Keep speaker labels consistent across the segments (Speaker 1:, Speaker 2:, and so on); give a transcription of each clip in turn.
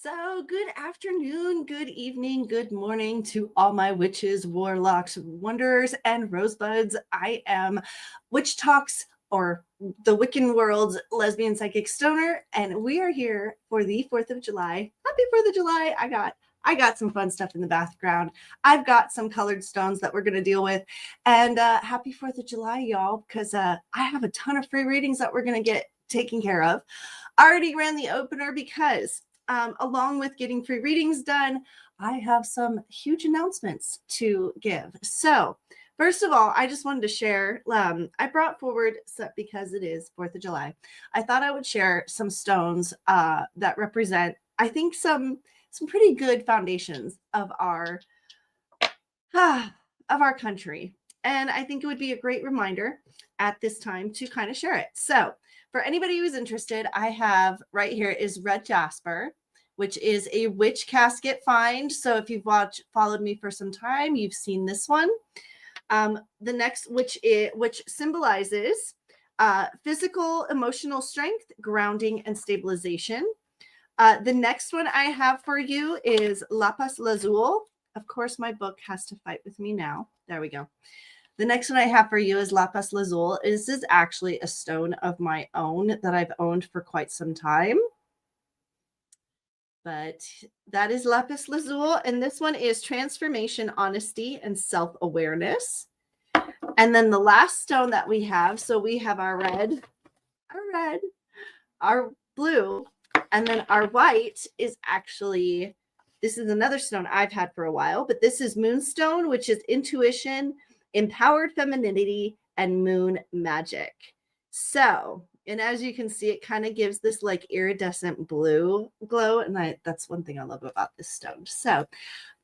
Speaker 1: So, good afternoon, good evening, good morning to all my witches, warlocks, wanderers, and rosebuds. I am Witch Talks, or the Wiccan World's lesbian psychic stoner, and we are here for the 4th of July. Happy 4th of July. I got some fun stuff in the background. I've got some colored stones that we're going to deal with. And happy 4th of July, y'all, because I have a ton of free readings that we're going to get taken care of. I already ran the opener because along with getting free readings done, I have some huge announcements to give. So first of all, I just wanted to share, I brought forward, because it is 4th of July, I thought I would share some stones that represent, I think, some pretty good foundations of our country. And I think it would be a great reminder at this time to kind of share it. So for anybody who's interested, I have right here is red jasper, which is a WitchCasket find. So if you've followed me for some time, you've seen this one. The next, which symbolizes physical, emotional strength, grounding, and stabilization. The next one I have for you is lapis lazuli. Of course, my book has to fight with me now. There we go. The next one I have for you is lapis lazuli. This is actually a stone of my own that I've owned for quite some time. But that is lapis lazuli. And this one is transformation, honesty, and self-awareness. And then the last stone that we have, so we have our red, our blue, and then our white is actually, this is another stone I've had for a while, but this is moonstone, which is intuition, empowered femininity, and moon magic. So, and as you can see, it kind of gives this like iridescent blue glow. And that's one thing I love about this stone. So that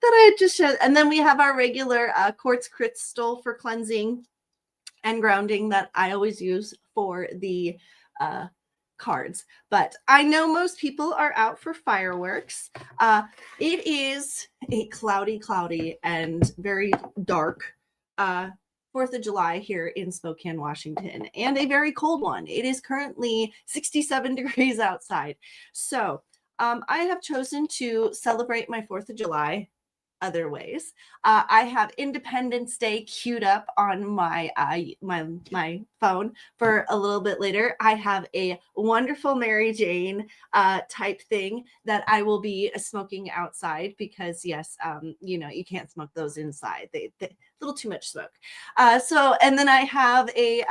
Speaker 1: I just showed. And then we have our regular quartz crystal for cleansing and grounding that I always use for the cards. But I know most people are out for fireworks. It is a cloudy and very dark 4th of July here in Spokane, Washington, and a very cold one. It is currently 67 degrees outside. So I have chosen to celebrate my 4th of July other ways. I have Independence Day queued up on my my phone for a little bit later. I have a wonderful Mary Jane type thing that I will be smoking outside because yes, you know, you can't smoke those inside. They a little too much smoke. So, and then I have a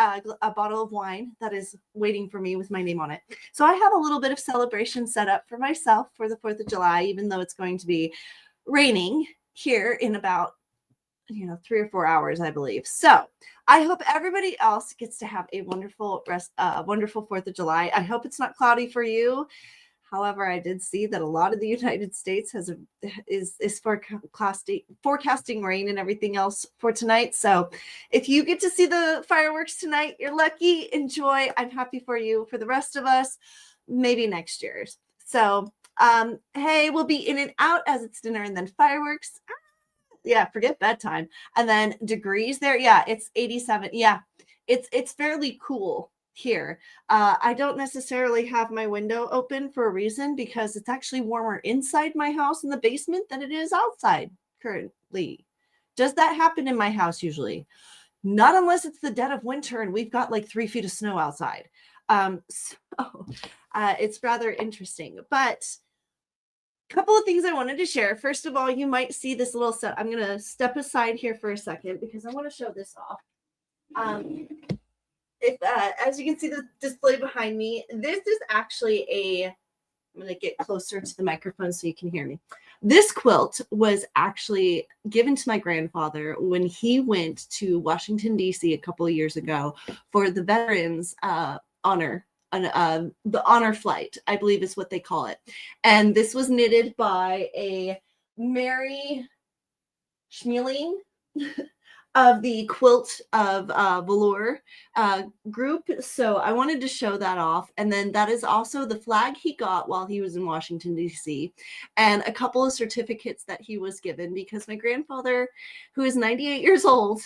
Speaker 1: bottle of wine that is waiting for me with my name on it. So I have a little bit of celebration set up for myself for the 4th of July, even though it's going to be raining here in about 3 or 4 hours, I believe. So I hope everybody else gets to have a wonderful wonderful 4th of July. I hope it's not cloudy for you. However, I did see that a lot of the United States is forecasting rain and everything else for tonight. So if you get to see the fireworks tonight, you're lucky. Enjoy. I'm happy for you. For the rest of us, maybe next year's. So hey, we'll be in and out as it's dinner and then fireworks. Yeah, forget bedtime. And then degrees there. Yeah, it's 87. Yeah, it's fairly cool here. I don't necessarily have my window open for a reason because it's actually warmer inside my house in the basement than it is outside currently. Does that happen in my house usually? Not unless it's the dead of winter and we've got like 3 feet of snow outside. So it's rather interesting. But couple of things I wanted to share. First of all, you might see this little set. I'm going to step aside here for a second because I want to show this off. As you can see the display behind me, this is actually I'm going to get closer to the microphone so you can hear me. This quilt was actually given to my grandfather when he went to Washington, D.C. a couple of years ago for the Veterans honor. The honor flight, I believe is what they call it. And this was knitted by a Mary Schmeling of the Quilt of Velour group. So I wanted to show that off. And then that is also the flag he got while he was in Washington, D.C. and a couple of certificates that he was given because my grandfather, who is 98 years old,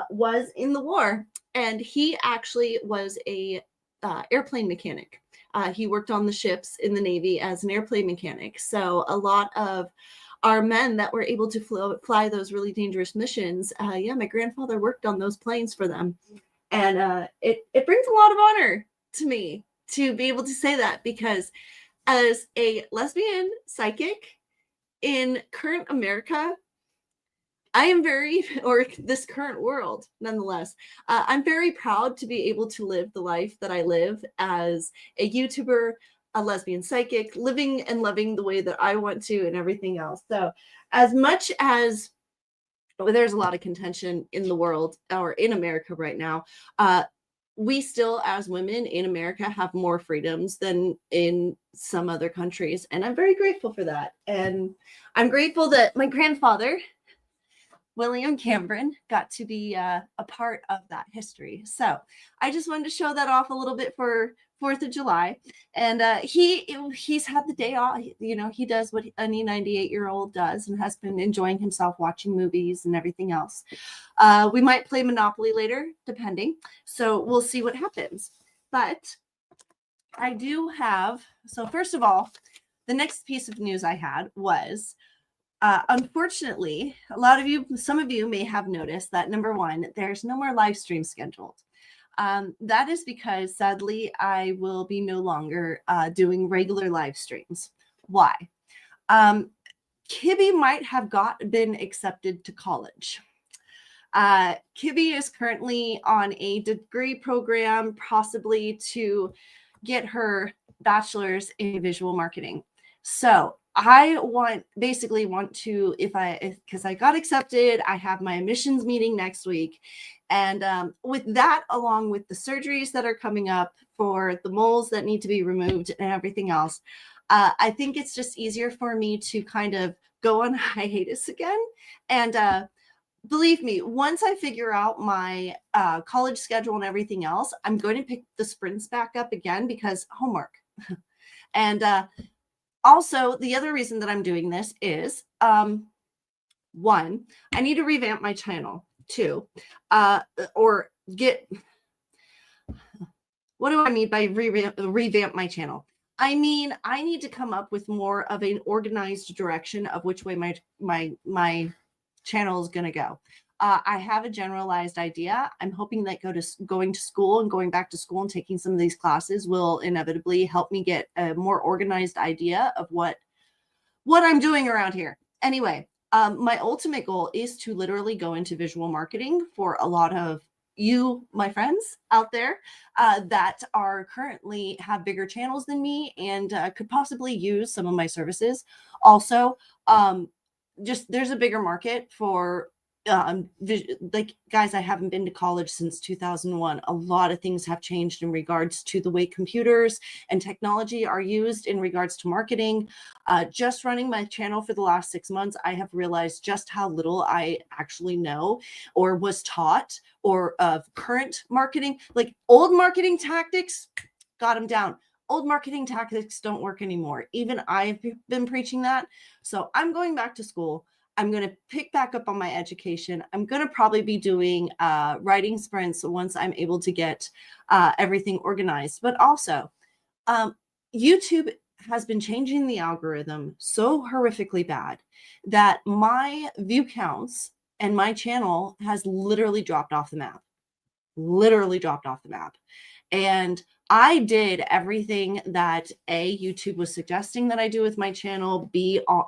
Speaker 1: was in the war. And he actually was a airplane mechanic. He worked on the ships in the Navy as an airplane mechanic. So a lot of our men that were able to fly those really dangerous missions, yeah, my grandfather worked on those planes for them. And it brings a lot of honor to me to be able to say that, because as a lesbian psychic in current America, I am very, or this current world, nonetheless, I'm very proud to be able to live the life that I live as a YouTuber, a lesbian psychic, living and loving the way that I want to, and everything else. So, as much as there's a lot of contention in the world or in America right now, we still, as women in America, have more freedoms than in some other countries. And I'm very grateful for that. And I'm grateful that my grandfather, William Cameron, got to be a part of that history. So I just wanted to show that off a little bit for 4th of July. And he's had the day off. You know, he does what any 98-year-old does and has been enjoying himself watching movies and everything else. We might play Monopoly later, depending. So we'll see what happens. But I do have, so first of all, the next piece of news I had was, unfortunately, some of you may have noticed that, number one, there's no more live stream scheduled. That is because, sadly, I will be no longer doing regular live streams. Why? Kibby might have been accepted to college. Kibby is currentently on a degree program, possibly to get her bachelor's in visual marketing. So I basically want to, because I got accepted, I have my admissions meeting next week. And with that, along with the surgeries that are coming up for the moles that need to be removed and everything else, I think it's just easier for me to kind of go on hiatus again. And believe me, once I figure out my college schedule and everything else, I'm going to pick the sprints back up again, because homework. And also, the other reason that I'm doing this is, one, I need to revamp my channel. Two, what do I mean by revamp my channel? I mean, I need to come up with more of an organized direction of which way my channel is going to go. I have a generalized idea. I'm hoping that going to school and going back to school and taking some of these classes will inevitably help me get a more organized idea of what I'm doing around here. Anyway, my ultimate goal is to literally go into visual marketing for a lot of you, my friends out there, that are currently have bigger channels than me and could possibly use some of my services. Also, just there's a bigger market for like, guys, I haven't been to college since 2001. A lot of things have changed in regards to the way computers and technology are used in regards to marketing. Just running my channel for the last 6 months, I have realized just how little I actually know or was taught, or of current marketing. Like, old marketing tactics, got them down. Old marketing tactics don't work anymore. Even I've been preaching that. So I'm going back to school. I'm going to pick back up on my education. I'm going to probably be doing writing sprints once I'm able to get everything organized. But also, YouTube has been changing the algorithm so horrifically bad that my view counts and my channel has literally dropped off the map. And I did everything that YouTube was suggesting that I do with my channel.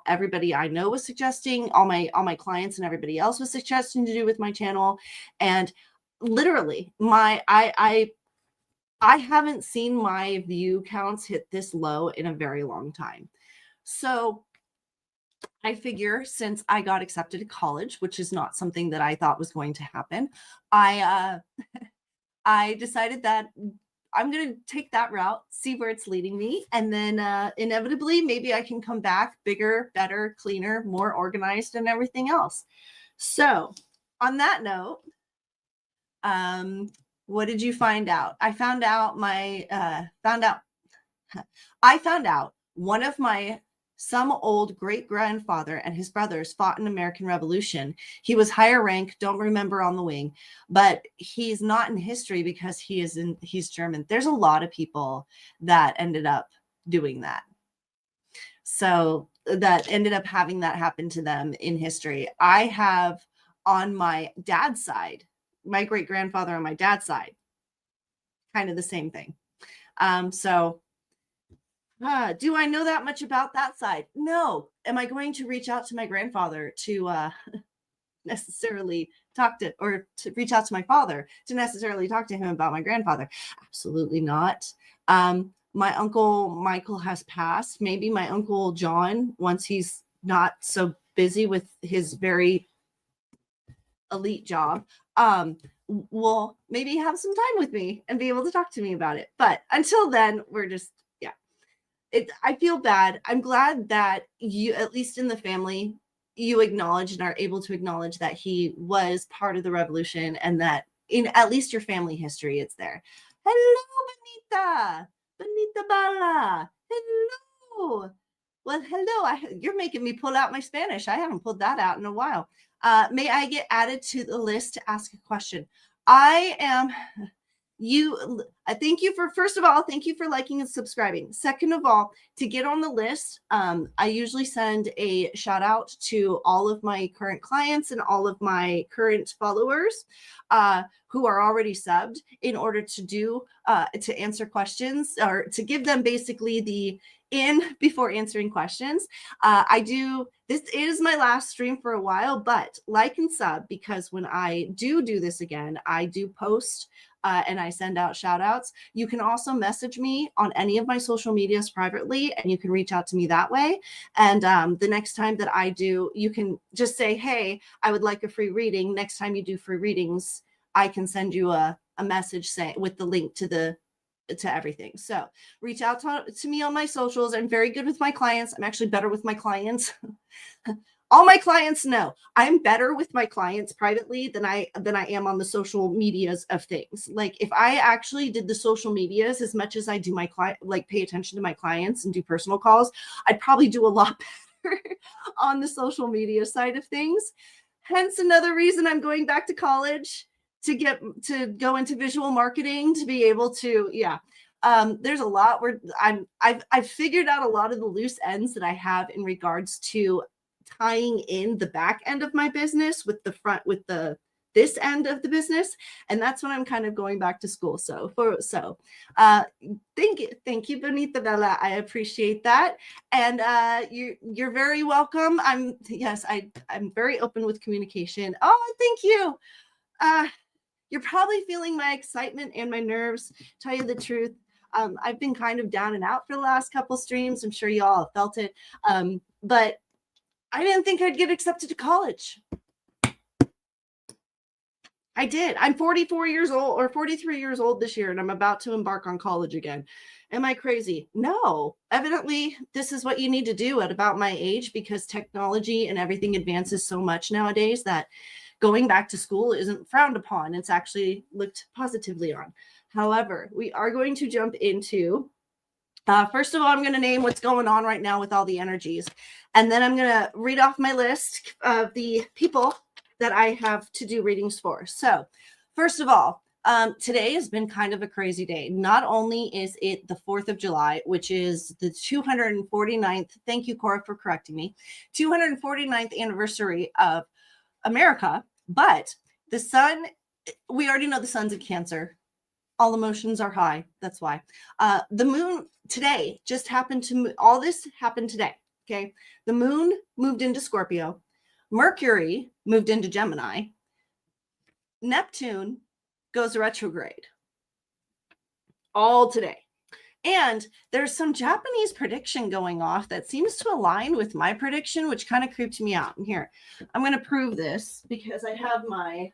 Speaker 1: Everybody I know was suggesting, all my clients and everybody else was suggesting to do with my channel. And literally, I haven't seen my view counts hit this low in a very long time. So I figure, since I got accepted to college, which is not something that I thought was going to happen, I decided that I'm going to take that route, see where it's leading me. And then inevitably, maybe I can come back bigger, better, cleaner, more organized, and everything else. So on that note, what did you find out? I found out one of my Some old great-grandfather and his brothers fought in American Revolution. He was higher rank, don't remember on the wing, but he's not in history because he's German. There's a lot of people that ended up doing that. So that ended up having that happen to them in history. I have on my dad's side, my great-grandfather on my dad's side, kind of the same thing. Do I know that much about that side? No. Am I going to reach out to my grandfather to necessarily talk to, or to reach out to my father to necessarily talk to him about my grandfather? Absolutely not. My uncle Michael has passed. Maybe my uncle John, once he's not so busy with his very elite job, will maybe have some time with me and be able to talk to me about it. But until then, we're just, yeah. I feel bad. I'm glad that you, at least in the family, you acknowledge and are able to acknowledge that he was part of the revolution, and that in at least your family history, it's there. Hello, Benita Bala. Hello. Well, hello. You're making me pull out my Spanish. I haven't pulled that out in a while. May I get added to the list to ask a question? Thank you for, first of all, thank you for liking and subscribing. Second of all, to get on the list, I usually send a shout out to all of my current clients and all of my current followers who are already subbed, in order to answer questions, or to give them basically the in before answering questions. This is my last stream for a while, but like and sub, because when I do this again, I do post and I send out shout outs. You can also message me on any of my social medias privately, and you can reach out to me that way. And the next time that I do, you can just say, hey, I would like a free reading. Next time you do free readings, I can send you a message with the link to everything. So reach out to me on my socials. I'm very good with my clients. I'm actually better with my clients. All my clients know I'm better with my clients privately than I am on the social medias of things. Like, if I actually did the social medias as much as I do my client, like pay attention to my clients and do personal calls, I'd probably do a lot better on the social media side of things. Hence another reason I'm going back to college, to go into visual marketing, to be able to, there's a lot where I've figured out a lot of the loose ends that I have in regards to tying in the back end of my business with this end of the business. And that's when I'm kind of going back to school. Thank you, Bonita Bella. I appreciate that. And you're very welcome. I'm very open with communication. Oh, thank you. You're probably feeling my excitement and my nerves. Tell you the truth, I've been kind of down and out for the last couple streams. I'm sure you all have felt it. But I didn't think I'd get accepted to college. I did. I'm 44 years old, or 43 years old this year, and I'm about to embark on college again. Am I crazy? No. Evidently, this is what you need to do at about my age, because technology and everything advances so much nowadays that going back to school isn't frowned upon. It's actually looked positively on. However, we are going to jump into, first of all, I'm going to name what's going on right now with all the energies. And then I'm going to read off my list of the people that I have to do readings for. So first of all, today has been kind of a crazy day. Not only is it the 4th of July, which is the 249th, thank you, Cora, for correcting me, 249th anniversary of America, but the sun, we already know the sun's in Cancer. All emotions are high. That's why. The moon today just happened to, all this happened today. Okay. The moon moved into Scorpio. Mercury moved into Gemini. Neptune goes retrograde. All today. And there's some Japanese prediction going off that seems to align with my prediction, which kind of creeped me out. And here, I'm going to prove this because I have my...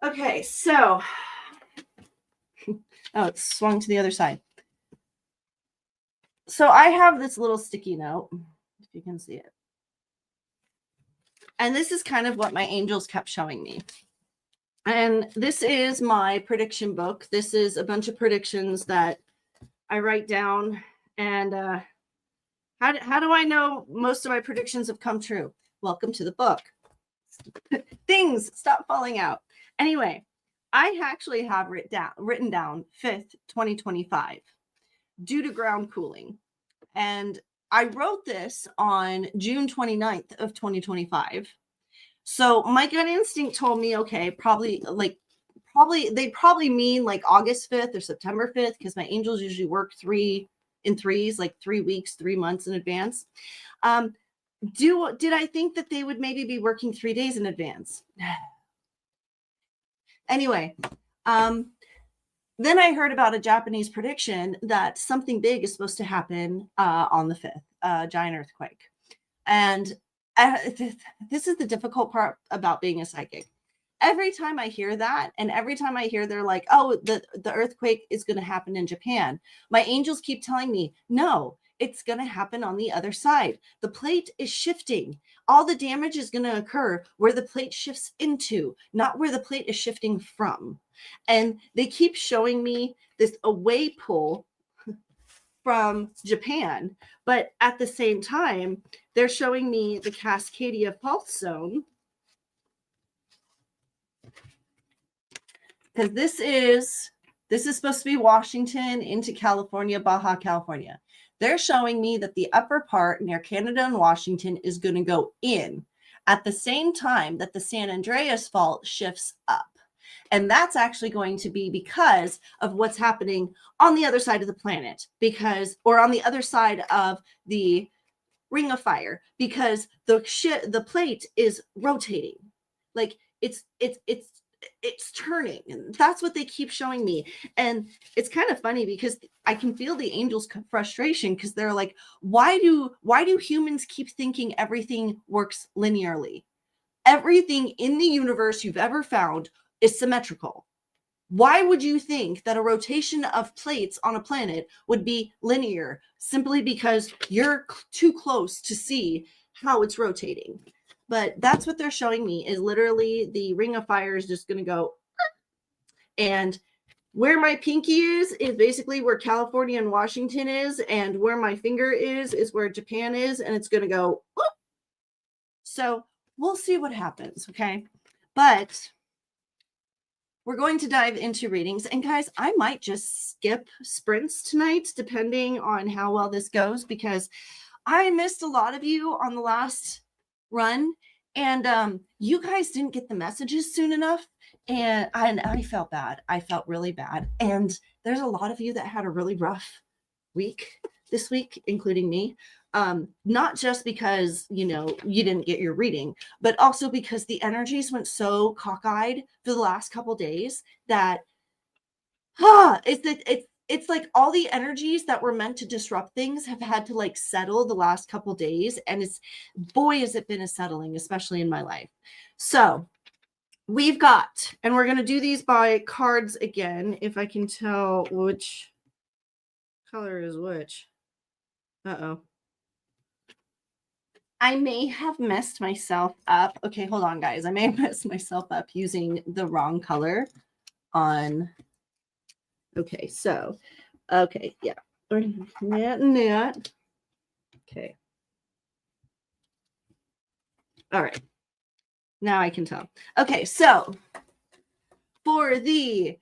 Speaker 1: Okay, so... Oh, it's swung to the other side. So I have this little sticky note, if you can see it. And this is kind of what my angels kept showing me. And this is my prediction book. This is a bunch of predictions that I write down. And how do I know most of my predictions have come true? Welcome to the book. Things stop falling out. Anyway, I actually have written down 5th, 2025 due to ground cooling. And I wrote this on June 29th of 2025. So my gut instinct told me, okay, they probably mean like August 5th or September 5th, because my angels usually work 3 in 3s, like 3 weeks, 3 months in advance. Did I think that they would maybe be working 3 days in advance? Anyway, then I heard about a Japanese prediction that something big is supposed to happen on the 5th, giant earthquake. And this is the difficult part about being a psychic. Every time I hear that, and every time I hear they're like, oh, the earthquake is going to happen in Japan, my angels keep telling me, no, it's going to happen on the other side. The plate is shifting. All the damage is going to occur where the plate shifts into, not where the plate is shifting from. And they keep showing me this away pull from Japan, but at the same time, they're showing me the Cascadia fault zone. Because this is supposed to be Washington into California, Baja California. They're showing me that the upper part near Canada and Washington is going to go in at the same time that the San Andreas fault shifts up. And that's actually going to be because of what's happening on the other side of the planet, or on the other side of the Ring of Fire, because the plate is rotating. Like it's turning, and that's what they keep showing me. And it's kind of funny because I can feel the angels' frustration, because they're like, why do humans keep thinking everything works linearly? Everything in the universe you've ever found is symmetrical. Why would you think that a rotation of plates on a planet would be linear? Simply because you're too close to see how it's rotating. But that's what they're showing me, is literally the Ring of Fire is just going to go. And where my pinky is basically where California and Washington is. And where my finger is where Japan is. And it's going to go. So we'll see what happens. Okay. But we're going to dive into readings. And guys, I might just skip sprints tonight, depending on how well this goes, because I missed a lot of you on the last run, and you guys didn't get the messages soon enough, and I felt bad. I felt really bad. And there's a lot of you that had a really rough week this week, including me. Not just because, you didn't get your reading, but also because the energies went so cockeyed for the last couple days that it's like all the energies that were meant to disrupt things have had to like settle the last couple days. And boy, has it been a settling, especially in my life. So we've got, and we're going to do these by cards again, if I can tell which color is which. Uh-oh. I may have messed myself up. Okay, hold on, guys. I may have messed myself up using the wrong color on. Okay, so, okay, yeah. Net. Okay. All right. Now I can tell. Okay, so for the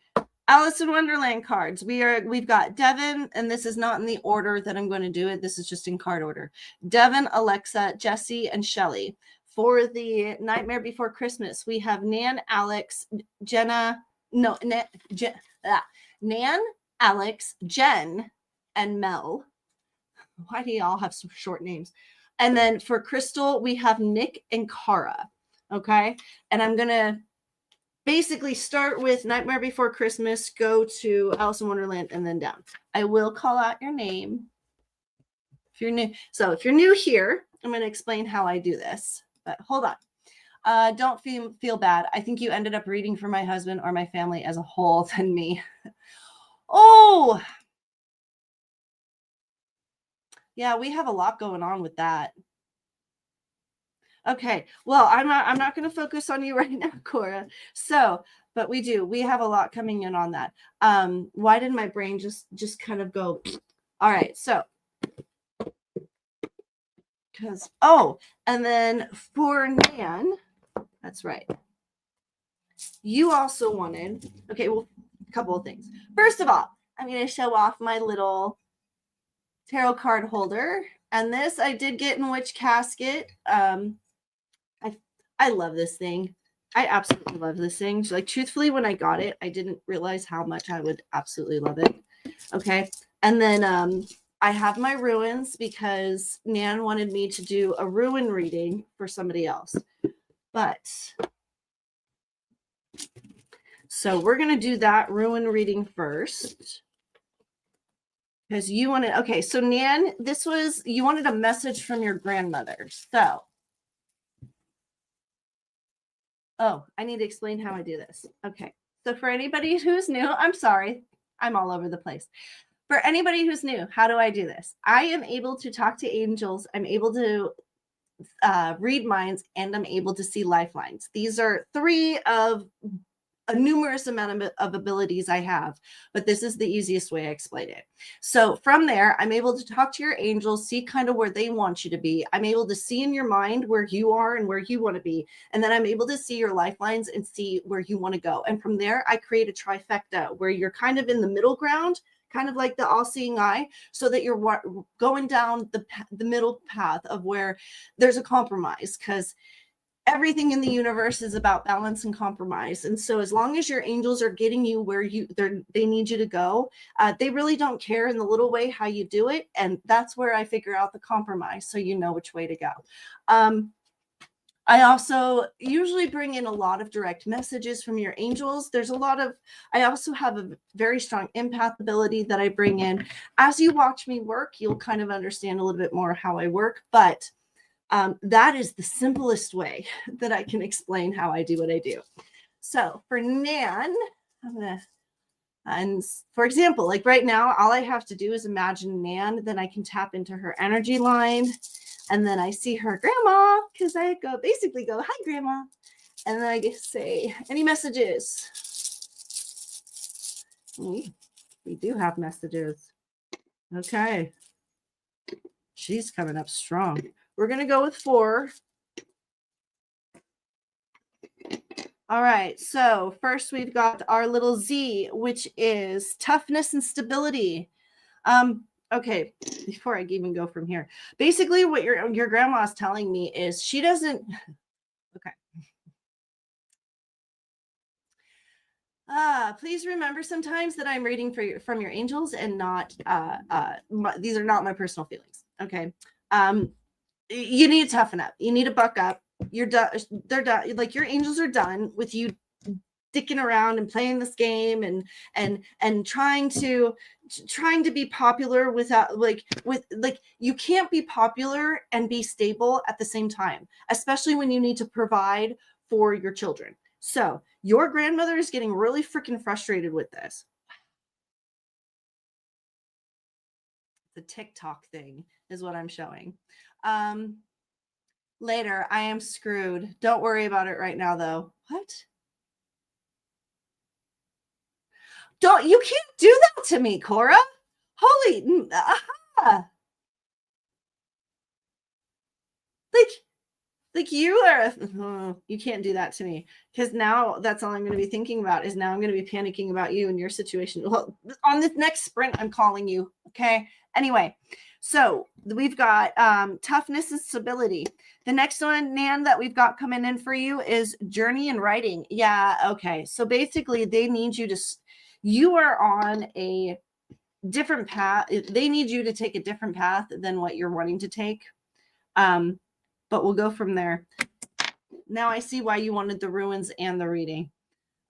Speaker 1: Alice in Wonderland cards, we've got Devin, and this is not in the order that I'm going to do it. This is just in card order. Devin, Alexa, Jesse, and Shelly. For the Nightmare Before Christmas, we have Nan, Alex, Nan, Alex, Jen, and Mel. Why do y'all have some short names? And then for Crystal, we have Nick and Cara. Okay, and I'm gonna basically start with Nightmare Before Christmas, go to Alice in Wonderland, and then down. I will call out your name if you're new. So if you're new here, I'm going to explain how I do this. But hold on. Don't feel bad. I think you ended up reading for my husband or my family as a whole than me. Oh! Yeah, we have a lot going on with that. Okay, well, I'm not going to focus on you right now, Cora. So but we do. We have a lot coming in on that. Why did my brain just kind of go? All right, so because and then for Nan, that's right. You also wanted, okay, well, a couple of things. First of all, I'm going to show off my little tarot card holder. And this I did get in WitchCasket. I love this thing. I absolutely love this thing. Like, truthfully, when I got it, I didn't realize how much I would absolutely love it. Okay. And then I have my ruins because Nan wanted me to do a ruin reading for somebody else. But so we're going to do that ruin reading first. Because you wanted, okay, so Nan, you wanted a message from your grandmother. So, I need to explain how I do this. Okay, so for anybody who's new, I'm sorry, I'm all over the place. For anybody who's new, how do I do this? I am able to talk to angels. I'm able to read minds, and I'm able to see lifelines. These are 3 of a numerous amount of abilities I have, but this is the easiest way I explain it. So from there, I'm able to talk to your angels, see kind of where they want you to be. I'm able to see in your mind where you are and where you want to be. And then I'm able to see your lifelines and see where you want to go. And from there, I create a trifecta where you're kind of in the middle ground, kind of like the all-seeing eye, so that you're going down the middle path of where there's a compromise, because everything in the universe is about balance and compromise. And so as long as your angels are getting you where they need you to go, they really don't care in the little way how you do it. And that's where I figure out the compromise, so you know which way to go. I also usually bring in a lot of direct messages from your angels. I also have a very strong empath ability that I bring in. As you watch me work, you'll kind of understand a little bit more how I work, but that is the simplest way that I can explain how I do what I do. So for Nan, and for example, like right now, all I have to do is imagine Nan, then I can tap into her energy line, and then I see her grandma, because I basically go, hi, grandma. And then I just say, any messages? We do have messages. Okay. She's coming up strong. We're going to go with 4. All right. So first we've got our little Z, which is toughness and stability. Okay. Before I even go from here, basically what your grandma is telling me is she doesn't. Okay. Please remember sometimes that I'm reading from your angels and not, these are not my personal feelings. Okay. You need to toughen up. You need to buck up. You're done. They're done. Like, your angels are done with you dicking around and playing this game and trying to be popular without you can't be popular and be stable at the same time, especially when you need to provide for your children. So your grandmother is getting really freaking frustrated with this. The TikTok thing is what I'm showing. Later, I am screwed. Don't worry about it right now, though. What? You can't do that to me, Cora. Holy, like you are, you can't do that to me, because now that's all I'm going to be thinking about is now I'm going to be panicking about you and your situation. Well, on this next sprint, I'm calling you. Okay. Anyway, so we've got toughness and stability. The next one, Nan, that we've got coming in for you is journey and writing. Yeah. Okay. So basically they need you to, you are on a different path. They need you to take a different path than what you're wanting to take. But we'll go from there. Now I see why you wanted the ruins and the reading.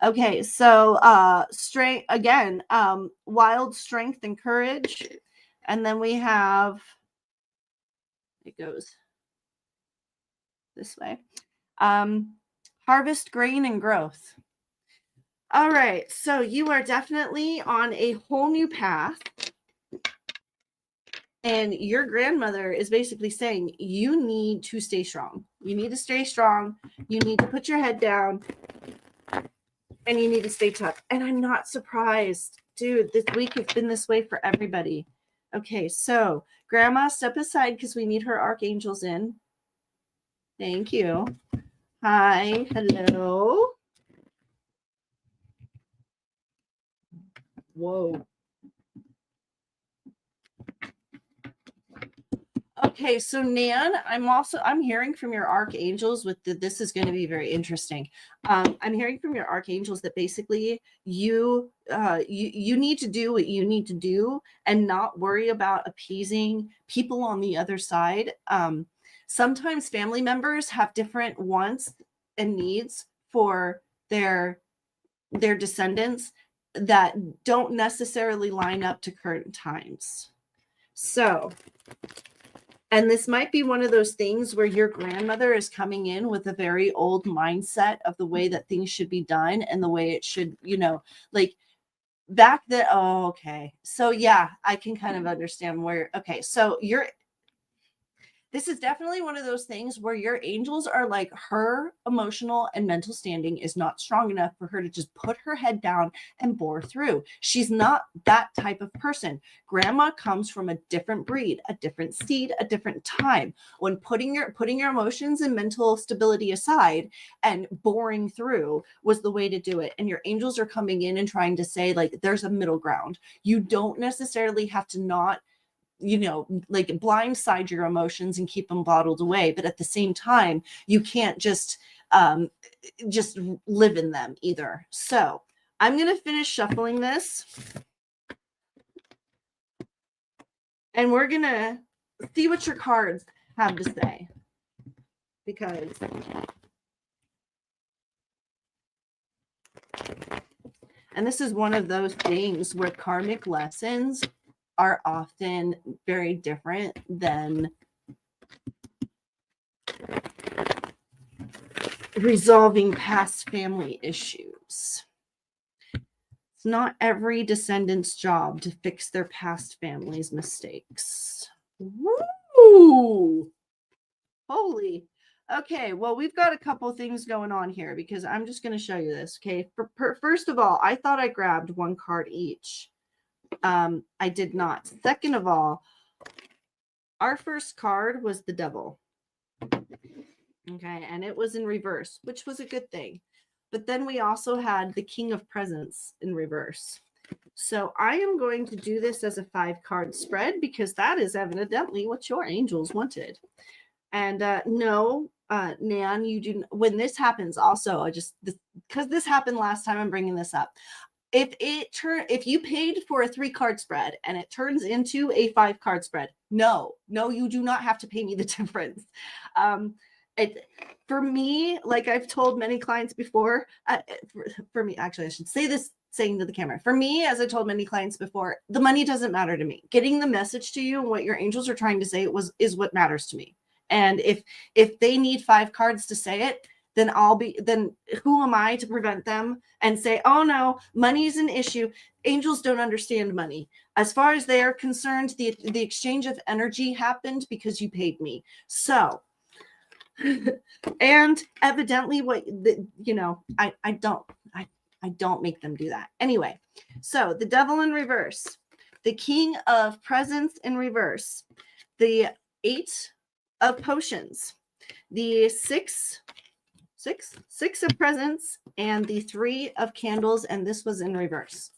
Speaker 1: Okay. So strength again, wild strength and courage. And then we have, it goes this way. Harvest, grain, and growth. All right. So you are definitely on a whole new path. And your grandmother is basically saying you need to stay strong. You need to stay strong. You need to put your head down. and you need to stay tough. And I'm not surprised. Dude, this week has been this way for everybody. Okay, so Grandma, step aside because we need her archangels in. Thank you. Hi, hello. Whoa. Okay, so Nan, I'm hearing from your archangels this is going to be very interesting. I'm hearing from your archangels that basically you need to do what you need to do and not worry about appeasing people on the other side. Sometimes family members have different wants and needs for their descendants that don't necessarily line up to current times. So, and this might be one of those things where your grandmother is coming in with a very old mindset of the way that things should be done and the way it should, like back then. Oh, okay. So yeah, I can kind of understand where, okay. So this is definitely one of those things where your angels are like, her emotional and mental standing is not strong enough for her to just put her head down and bore through. She's not that type of person. Grandma comes from a different breed, a different seed, a different time. When putting your emotions and mental stability aside and boring through was the way to do it. And your angels are coming in and trying to say, like, there's a middle ground. You don't necessarily have to not like blindside your emotions and keep them bottled away. But at the same time, you can't just live in them either. So I'm going to finish shuffling this. And we're going to see what your cards have to say. Because and this is one of those things where karmic lessons are often very different than resolving past family issues. It's not every descendant's job to fix their past family's mistakes. Woo! Holy. Okay, well, we've got a couple things going on here because I'm just going to show you this. Okay, first of all, I thought I grabbed one card each. I did not. Second of all, our first card was the Devil. Okay, and it was in reverse, which was a good thing. But then we also had the King of Presents in reverse. So I am going to do this as a 5-card spread because that is evidently what your angels wanted. And no, Nan, you do. When this happens, also, because this happened last time, I'm bringing this up. If you paid for a 3-card spread and it turns into a 5-card spread, no, you do not have to pay me the difference. For me, like I've told many clients before, for me, actually, I should say this saying to the camera. For me, as I told many clients before, the money doesn't matter to me. Getting the message to you and what your angels are trying to say is what matters to me. And if they need 5 cards to say it, then who am I to prevent them and say, oh no, money is an issue. Angels don't understand money. As far as they are concerned, the exchange of energy happened because you paid me. So, and evidently I don't make them do that. Anyway, so the Devil in reverse, the King of Presents in reverse, the 8 of Potions, the 6 of Presents, and the 3 of Candles, and this was in reverse.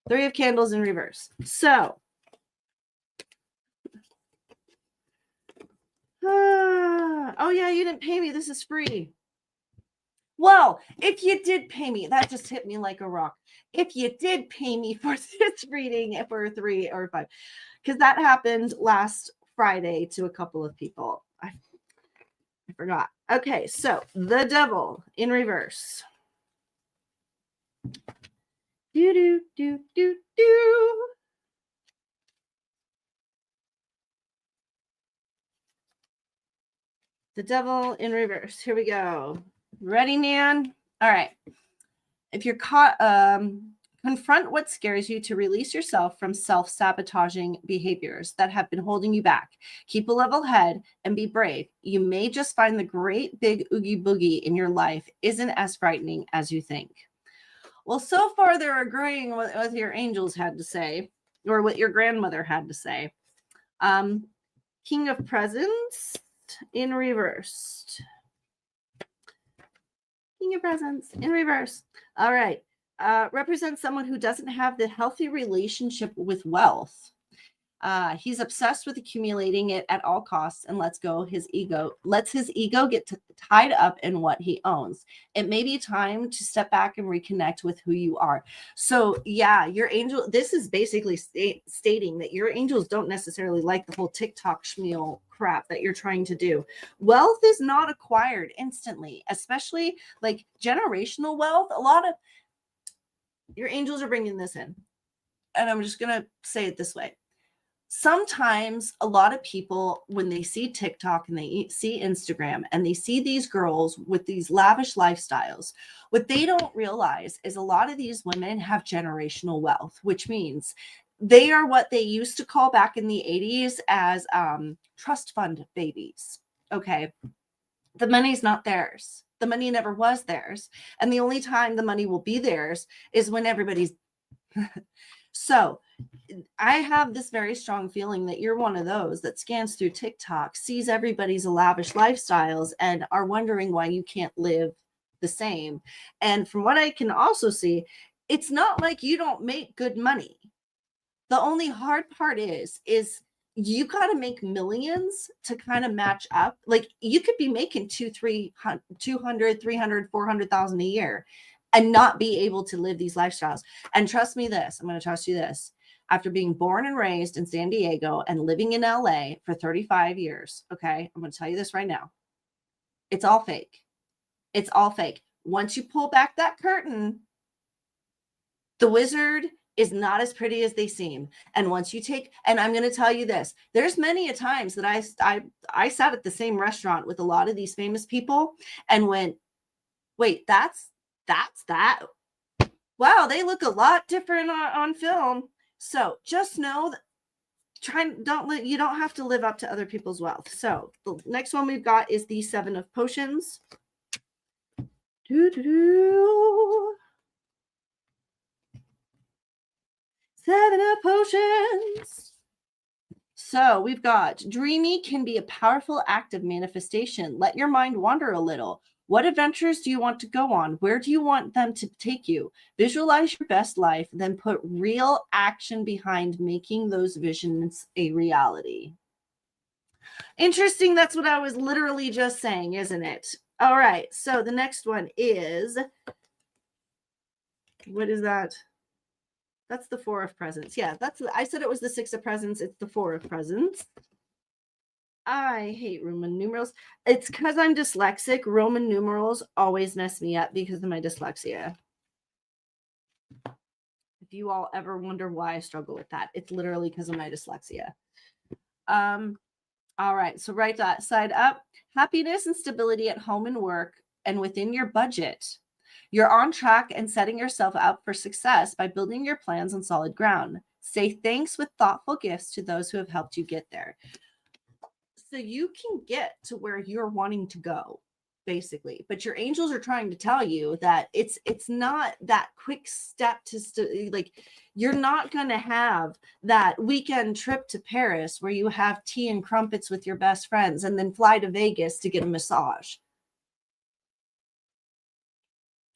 Speaker 1: 3 of Candles in reverse. So, oh yeah, you didn't pay me. This is free. Well, if you did pay me, that just hit me like a rock. If you did pay me for this reading for 3 or 5, because that happened last Friday to a couple of people. I forgot. Okay, so the Devil in reverse. Do do do do do. The Devil in reverse. Here we go. Ready, Nan? All right. If you're caught, confront what scares you to release yourself from self-sabotaging behaviors that have been holding you back. Keep a level head and be brave. You may just find the great big oogie boogie in your life isn't as frightening as you think. Well, so far they're agreeing with what your angels had to say, or what your grandmother had to say. King of Presents in reversed. King of Presents in reverse. All right. Represents someone who doesn't have the healthy relationship with wealth. He's obsessed with accumulating it at all costs and lets his ego get tied up in what he owns. It may be time to step back and reconnect with who you are. So yeah, your angel, this is basically stating that your angels don't necessarily like the whole TikTok schmeal crap that you're trying to do. Wealth is not acquired instantly, especially like generational wealth. A lot of your angels are bringing this in. And I'm just going to say it this way. Sometimes a lot of people, when they see TikTok and they see Instagram and they see these girls with these lavish lifestyles, what they don't realize is a lot of these women have generational wealth, which means they are what they used to call back in the 80s as trust fund babies. Okay. The money's not theirs. The money never was theirs. And the only time the money will be theirs is when everybody's so I have this very strong feeling that you're one of those that scans through TikTok, sees everybody's lavish lifestyles, and are wondering why you can't live the same. And from what I can also see, it's not like you don't make good money. The only hard part is you got to make millions to kind of match up. Like you could be making 200, 300, 400,000 a year and not be able to live these lifestyles. And trust me this, I'm going to trust you this. After being born and raised in San Diego and living in LA for 35 years, okay, I'm going to tell you this right now. It's all fake. It's all fake. Once you pull back that curtain, the wizard is not as pretty as they seem. And once you and I'm going to tell you this, there's many a times that I sat at the same restaurant with a lot of these famous people and went, wait, that's that. Wow, they look a lot different on film. So just know that you don't have to live up to other people's wealth. So the next one we've got is the 7 of Potions. Seven of Potions. So we've got dreamy can be a powerful act of manifestation. Let your mind wander a little. What adventures do you want to go on? Where do you want them to take you? Visualize your best life, then put real action behind making those visions a reality. Interesting. That's what I was literally just saying, isn't it? All right. So the next one is, what is that? That's the 4 of Presents. Yeah, I said it was the 6 of Presents. It's the 4 of Presents. I hate Roman numerals. It's because I'm dyslexic. Roman numerals always mess me up because of my dyslexia. If you all ever wonder why I struggle with that, it's literally because of my dyslexia. All right, so right side up. Happiness and stability at home and work and within your budget. You're on track and setting yourself up for success by building your plans on solid ground. Say thanks with thoughtful gifts to those who have helped you get there. So you can get to where you're wanting to go, basically. But your angels are trying to tell you that it's not that quick step like you're not going to have that weekend trip to Paris where you have tea and crumpets with your best friends and then fly to Vegas to get a massage.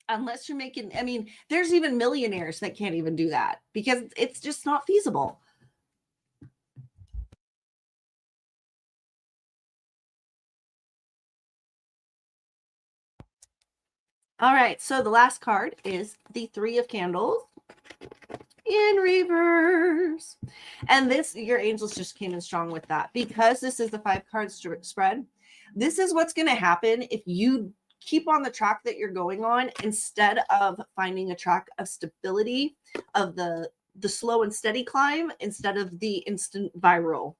Speaker 1: Unless you're making, I mean, there's even millionaires that can't even do that because it's just not feasible. All right, so the last card is the 3 of Candles in reverse. And this, your angels just came in strong with that because this is the 5-card spread. This is what's going to happen if you keep on the track that you're going on instead of finding a track of stability, of the slow and steady climb instead of the instant viral.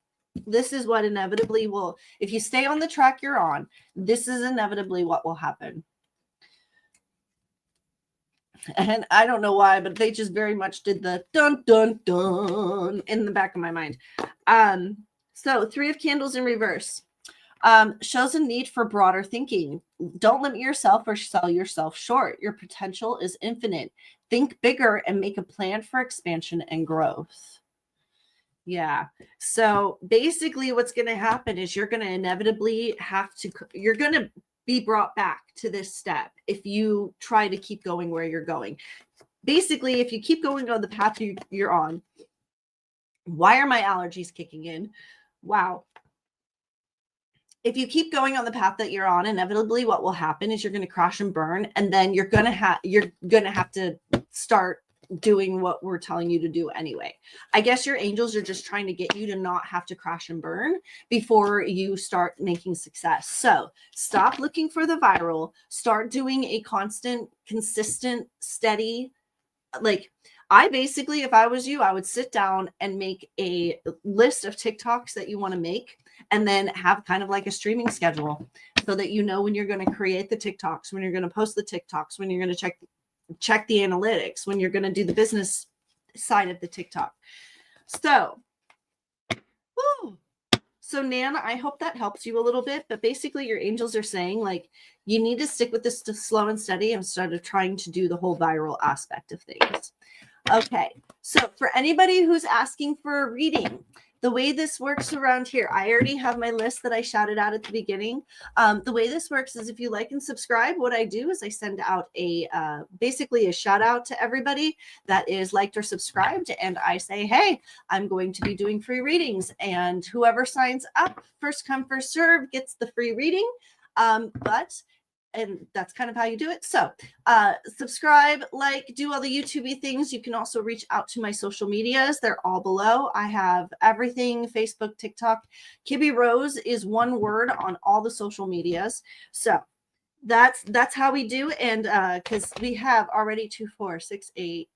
Speaker 1: This is what inevitably will, if you stay on the track you're on, this is inevitably what will happen. And I don't know why, but they just very much did the dun, dun, dun in the back of my mind. So 3 of Candles in reverse. Shows a need for broader thinking. Don't limit yourself or sell yourself short. Your potential is infinite. Think bigger and make a plan for expansion and growth. Yeah. So basically what's going to happen is you're going to inevitably you're going to be brought back to this step if you try to keep going where you're going. Basically, if you keep going on the path you're on, why are my allergies kicking in? Wow. If you keep going on the path that you're on, inevitably what will happen is you're going to crash and burn, and then you're going to have to start doing what we're telling you to do anyway. I guess your angels are just trying to get you to not have to crash and burn before you start making success. So stop looking for the viral, start doing a constant, consistent, steady, like I basically, if I was you, I would sit down and make a list of TikToks that you want to make, and then have kind of like a streaming schedule so that you know when you're going to create the TikToks, when you're going to post the TikToks, when you're going to check the analytics, when you're going to do the business side of the TikTok. So, so Nan, I hope that helps you a little bit, but basically your angels are saying like, you need to stick with this slow and steady instead of trying to do the whole viral aspect of things. Okay. So for anybody who's asking for a reading, the way this works around here, I already have my list that I shouted out at the beginning. The way this works is if you like and subscribe, what I do is I send out basically a shout out to everybody that is liked or subscribed. And I say, hey, I'm going to be doing free readings, and whoever signs up, first come, first serve, gets the free reading. And that's kind of how you do it. So subscribe, like, do all the YouTube things. You can also reach out to my social medias. They're all below. I have everything: Facebook, TikTok. KibbyRose is one word on all the social medias. So that's how we do. And because we have already 2, 4, 6, 8,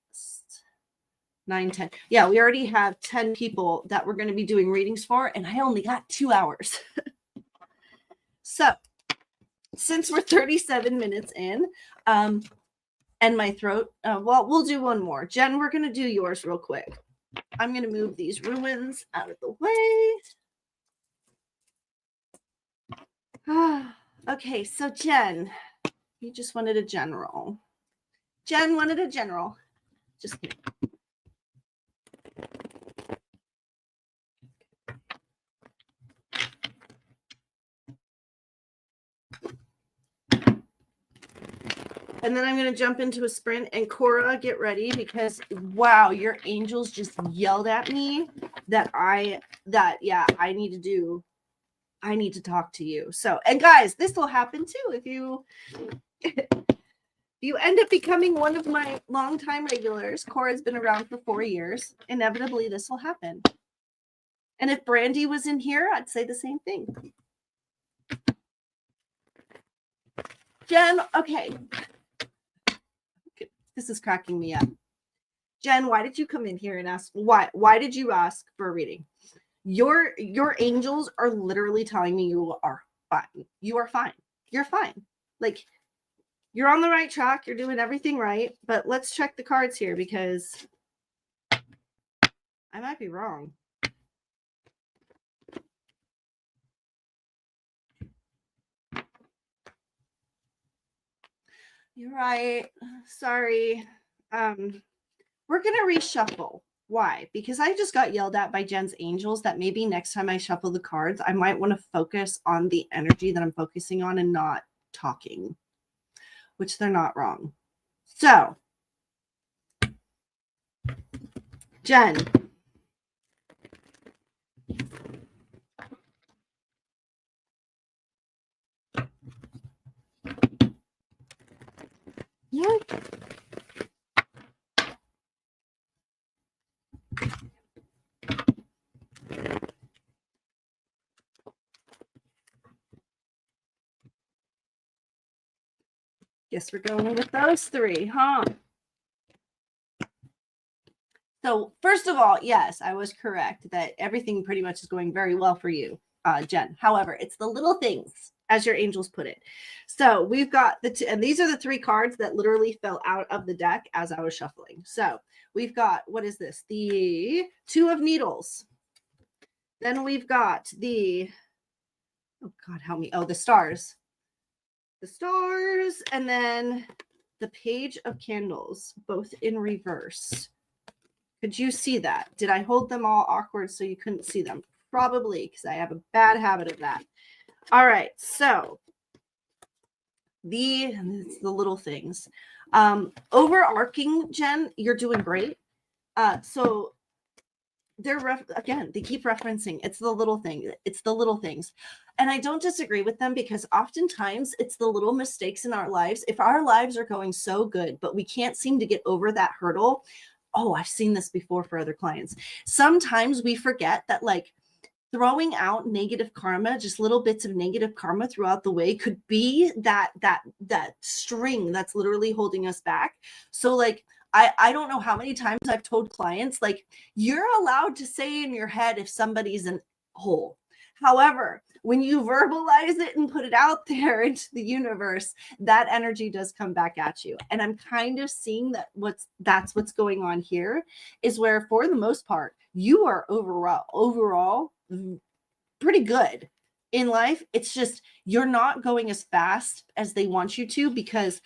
Speaker 1: 9, 10. Yeah, we already have 10 people that we're going to be doing readings for, and I only got 2 hours. So since we're 37 minutes in, and my throat, well, we'll do one more. Jen, we're going to do yours real quick. I'm going to move these ruins out of the way. Okay, so Jen, you just wanted a general. Jen wanted a general. Just kidding. And then I'm going to jump into a sprint. And Cora, get ready, because wow, your angels just yelled at me that I need to talk to you. So, and guys, this will happen too. If you end up becoming one of my longtime regulars, Cora's been around for 4 years. Inevitably, this will happen. And if Brandy was in here, I'd say the same thing. Jen, okay. This is cracking me up. Jen, why did you come in here and ask? Why did you ask for a reading? Your angels are literally telling me you are fine. You are fine. You're fine. Like, you're on the right track. You're doing everything right. But let's check the cards here, because I might be wrong. You're right. Sorry. We're going to reshuffle. Why? Because I just got yelled at by Jen's angels that maybe next time I shuffle the cards, I might want to focus on the energy that I'm focusing on and not talking, which they're not wrong. So, Jen. Yeah. Guess we're going with those 3, huh? So first of all, yes, I was correct that everything pretty much is going very well for you, Jen. However, it's the little things, as your angels put it. So we've got and these are the 3 cards that literally fell out of the deck as I was shuffling. So we've got, what is this? The 2 of Needles. Then we've got the Oh God, help me. Oh, the stars. The stars, and then the page of candles, both in reverse. Could you see that? Did I hold them all awkward so you couldn't see them? Probably, because I have a bad habit of that. All right, so it's the little things. Overarching, Jen, you're doing great. So they keep referencing it's the little things, and I don't disagree with them, because oftentimes it's the little mistakes in our lives. If our lives are going so good but we can't seem to get over that hurdle, I've seen this before for other clients. Sometimes we forget that, like, throwing out negative karma, just little bits of negative karma throughout the way, could be that string that's literally holding us back. So, like, I don't know how many times I've told clients, like, you're allowed to say in your head if somebody's an hole. However, when you verbalize it and put it out there into the universe, that energy does come back at you. And I'm kind of seeing that's what's going on here, is where, for the most part, you are overall pretty good in life. It's just you're not going as fast as they want you to, because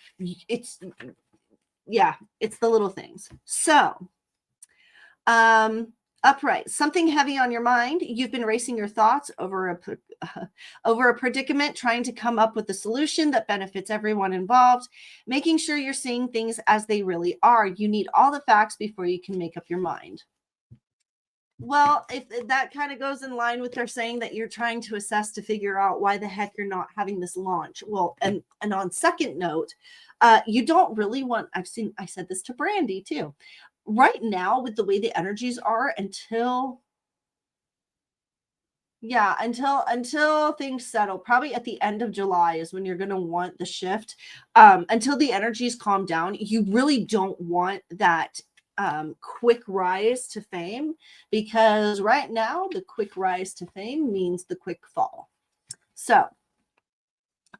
Speaker 1: it's the little things. So, upright, something heavy on your mind. You've been racing your thoughts over a predicament, trying to come up with a solution that benefits everyone involved, making sure you're seeing things as they really are. You need all the facts before you can make up your mind. Well, if that kind of goes in line with their saying that you're trying to assess to figure out why the heck you're not having this launch. Well, and on second note, you don't really want, I said this to Brandy too. Right now, with the way the energies are, until things settle, probably at the end of July is when you're going to want the shift. Until the energies calm down, you really don't want that quick rise to fame, because right now the quick rise to fame means the quick fall. So,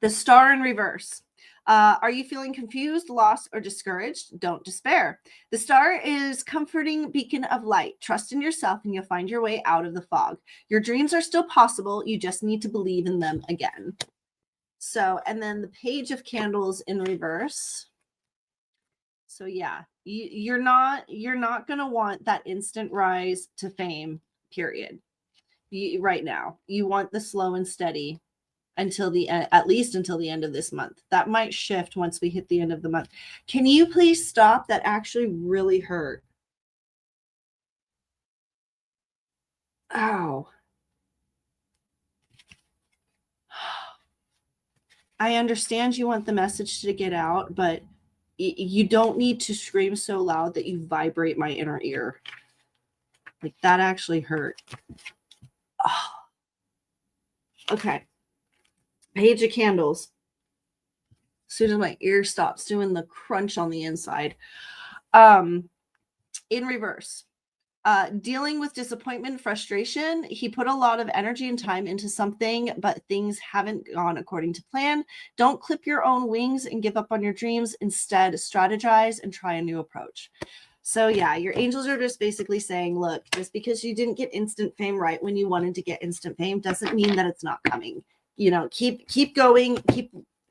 Speaker 1: the star in reverse. Are you feeling confused, lost, or discouraged? Don't despair. The star is comforting beacon of light. Trust in yourself and you'll find your way out of the fog. Your dreams are still possible. You just need to believe in them again. So, and then the page of candles in reverse. So yeah, you're not going to want that instant rise to fame, period. Right now, you want the slow and steady until at least until the end of this month. That might shift once we hit the end of the month. Can you please stop? That actually really hurt. Ow. I understand you want the message to get out, but you don't need to scream so loud that you vibrate my inner ear. Like, that actually hurt. Oh. Okay. Page of candles. As soon as my ear stops doing the crunch on the inside. In reverse. Dealing with disappointment, frustration. He put a lot of energy and time into something, but things haven't gone according to plan. Don't clip your own wings and give up on your dreams. Instead, strategize and try a new approach. So yeah, your angels are just basically saying, look, just because you didn't get instant fame right when you wanted to get instant fame doesn't mean that it's not coming. You know, keep going,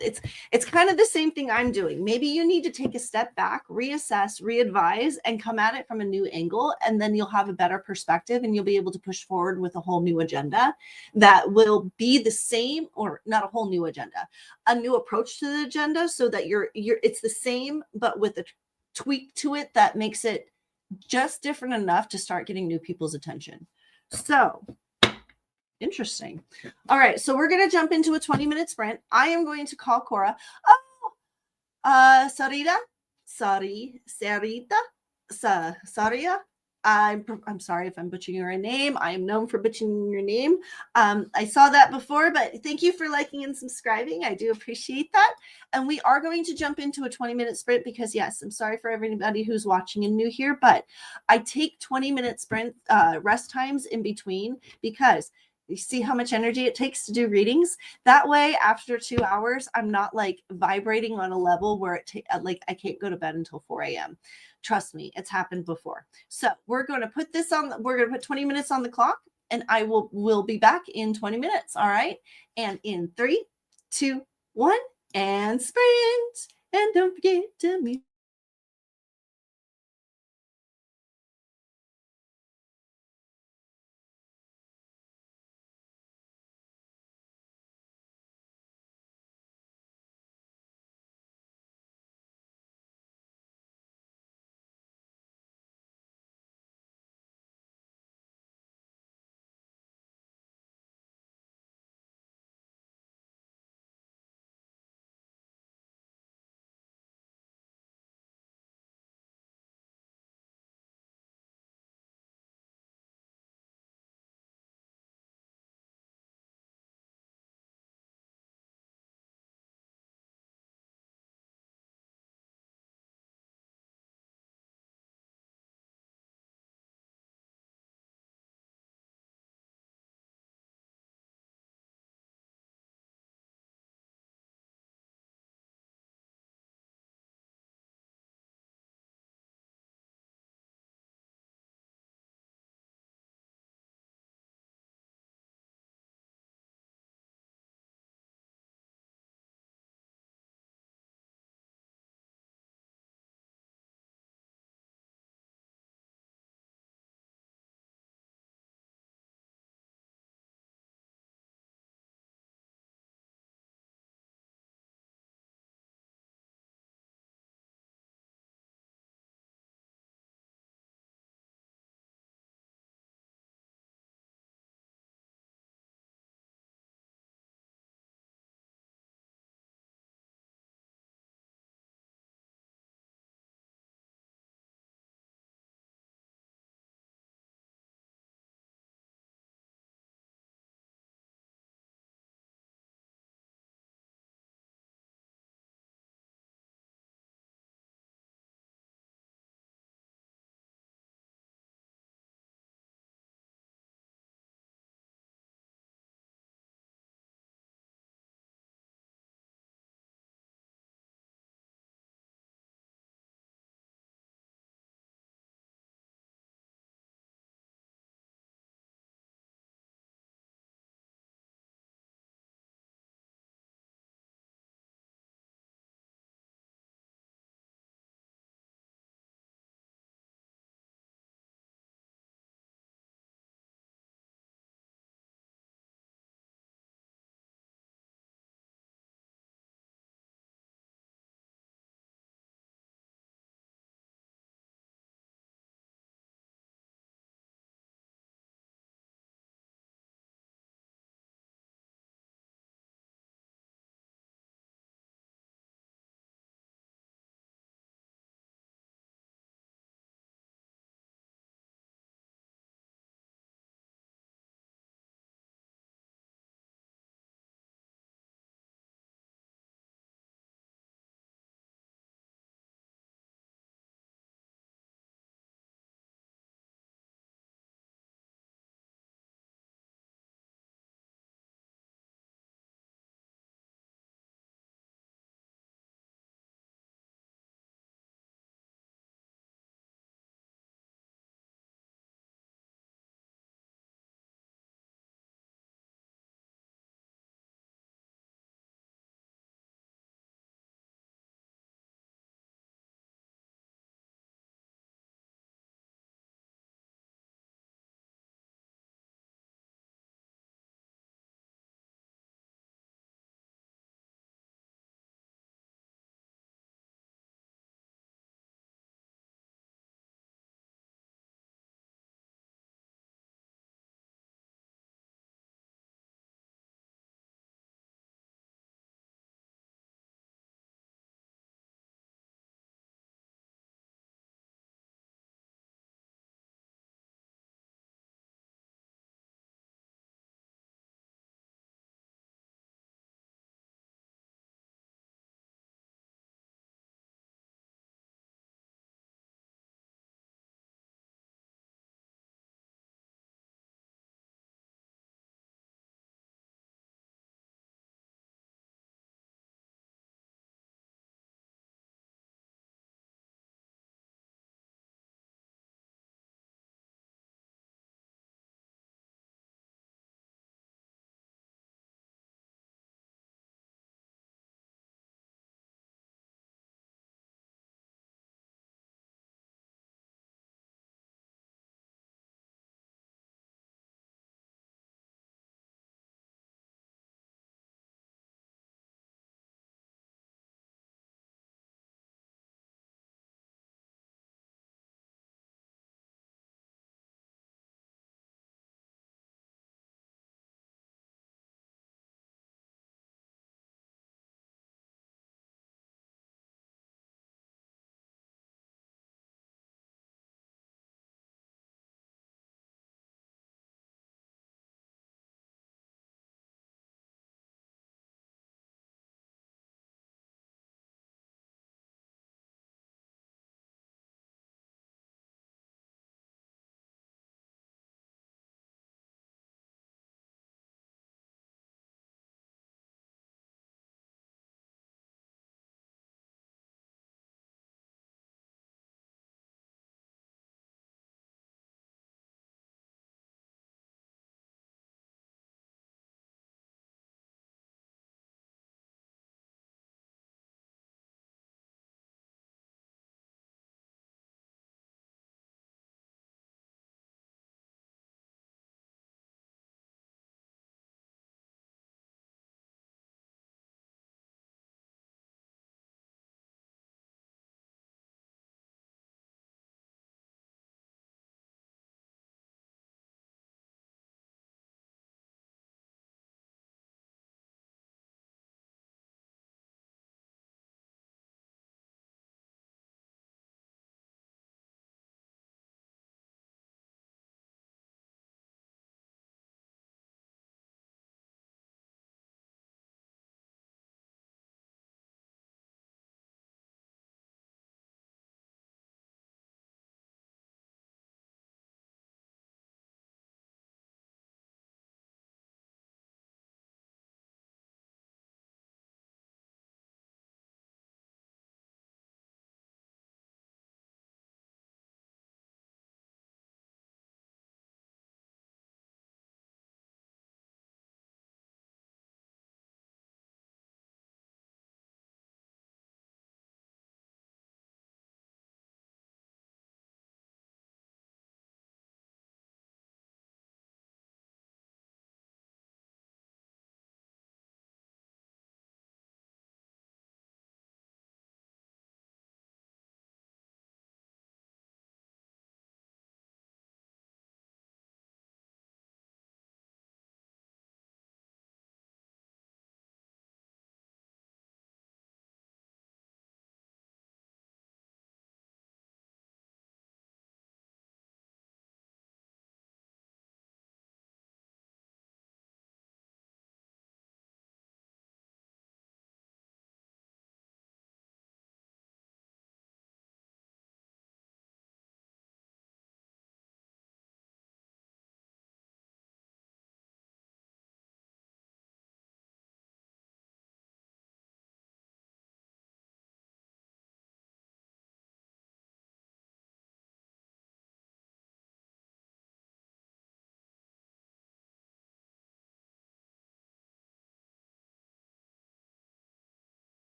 Speaker 1: it's kind of the same thing I'm doing. Maybe you need to take a step back, reassess, readvise, and come at it from a new angle, and then you'll have a better perspective and you'll be able to push forward with a whole new agenda that will be the same, or not a whole new agenda, a new approach to the agenda, so that it's the same but with a tweak to it that makes it just different enough to start getting new people's attention. So interesting. All right, so we're going to jump into a 20-minute sprint. I am going to call Cora. Sarita. I'm sorry if I'm butchering your name. I am known for butchering your name. I saw that before, but thank you for liking and subscribing. I do appreciate that. And we are going to jump into a 20-minute sprint because, yes, I'm sorry for everybody who's watching and new here, but I take 20-minute sprint rest times in between because you see how much energy it takes to do readings. That way, after 2 hours, I'm not like vibrating on a level where I can't go to bed until 4 a.m. Trust me, it's happened before. So we're going to put 20 minutes on the clock. and I will be back in 20 minutes. All right. And in 3, 2, 1, and sprint. And don't forget to mute.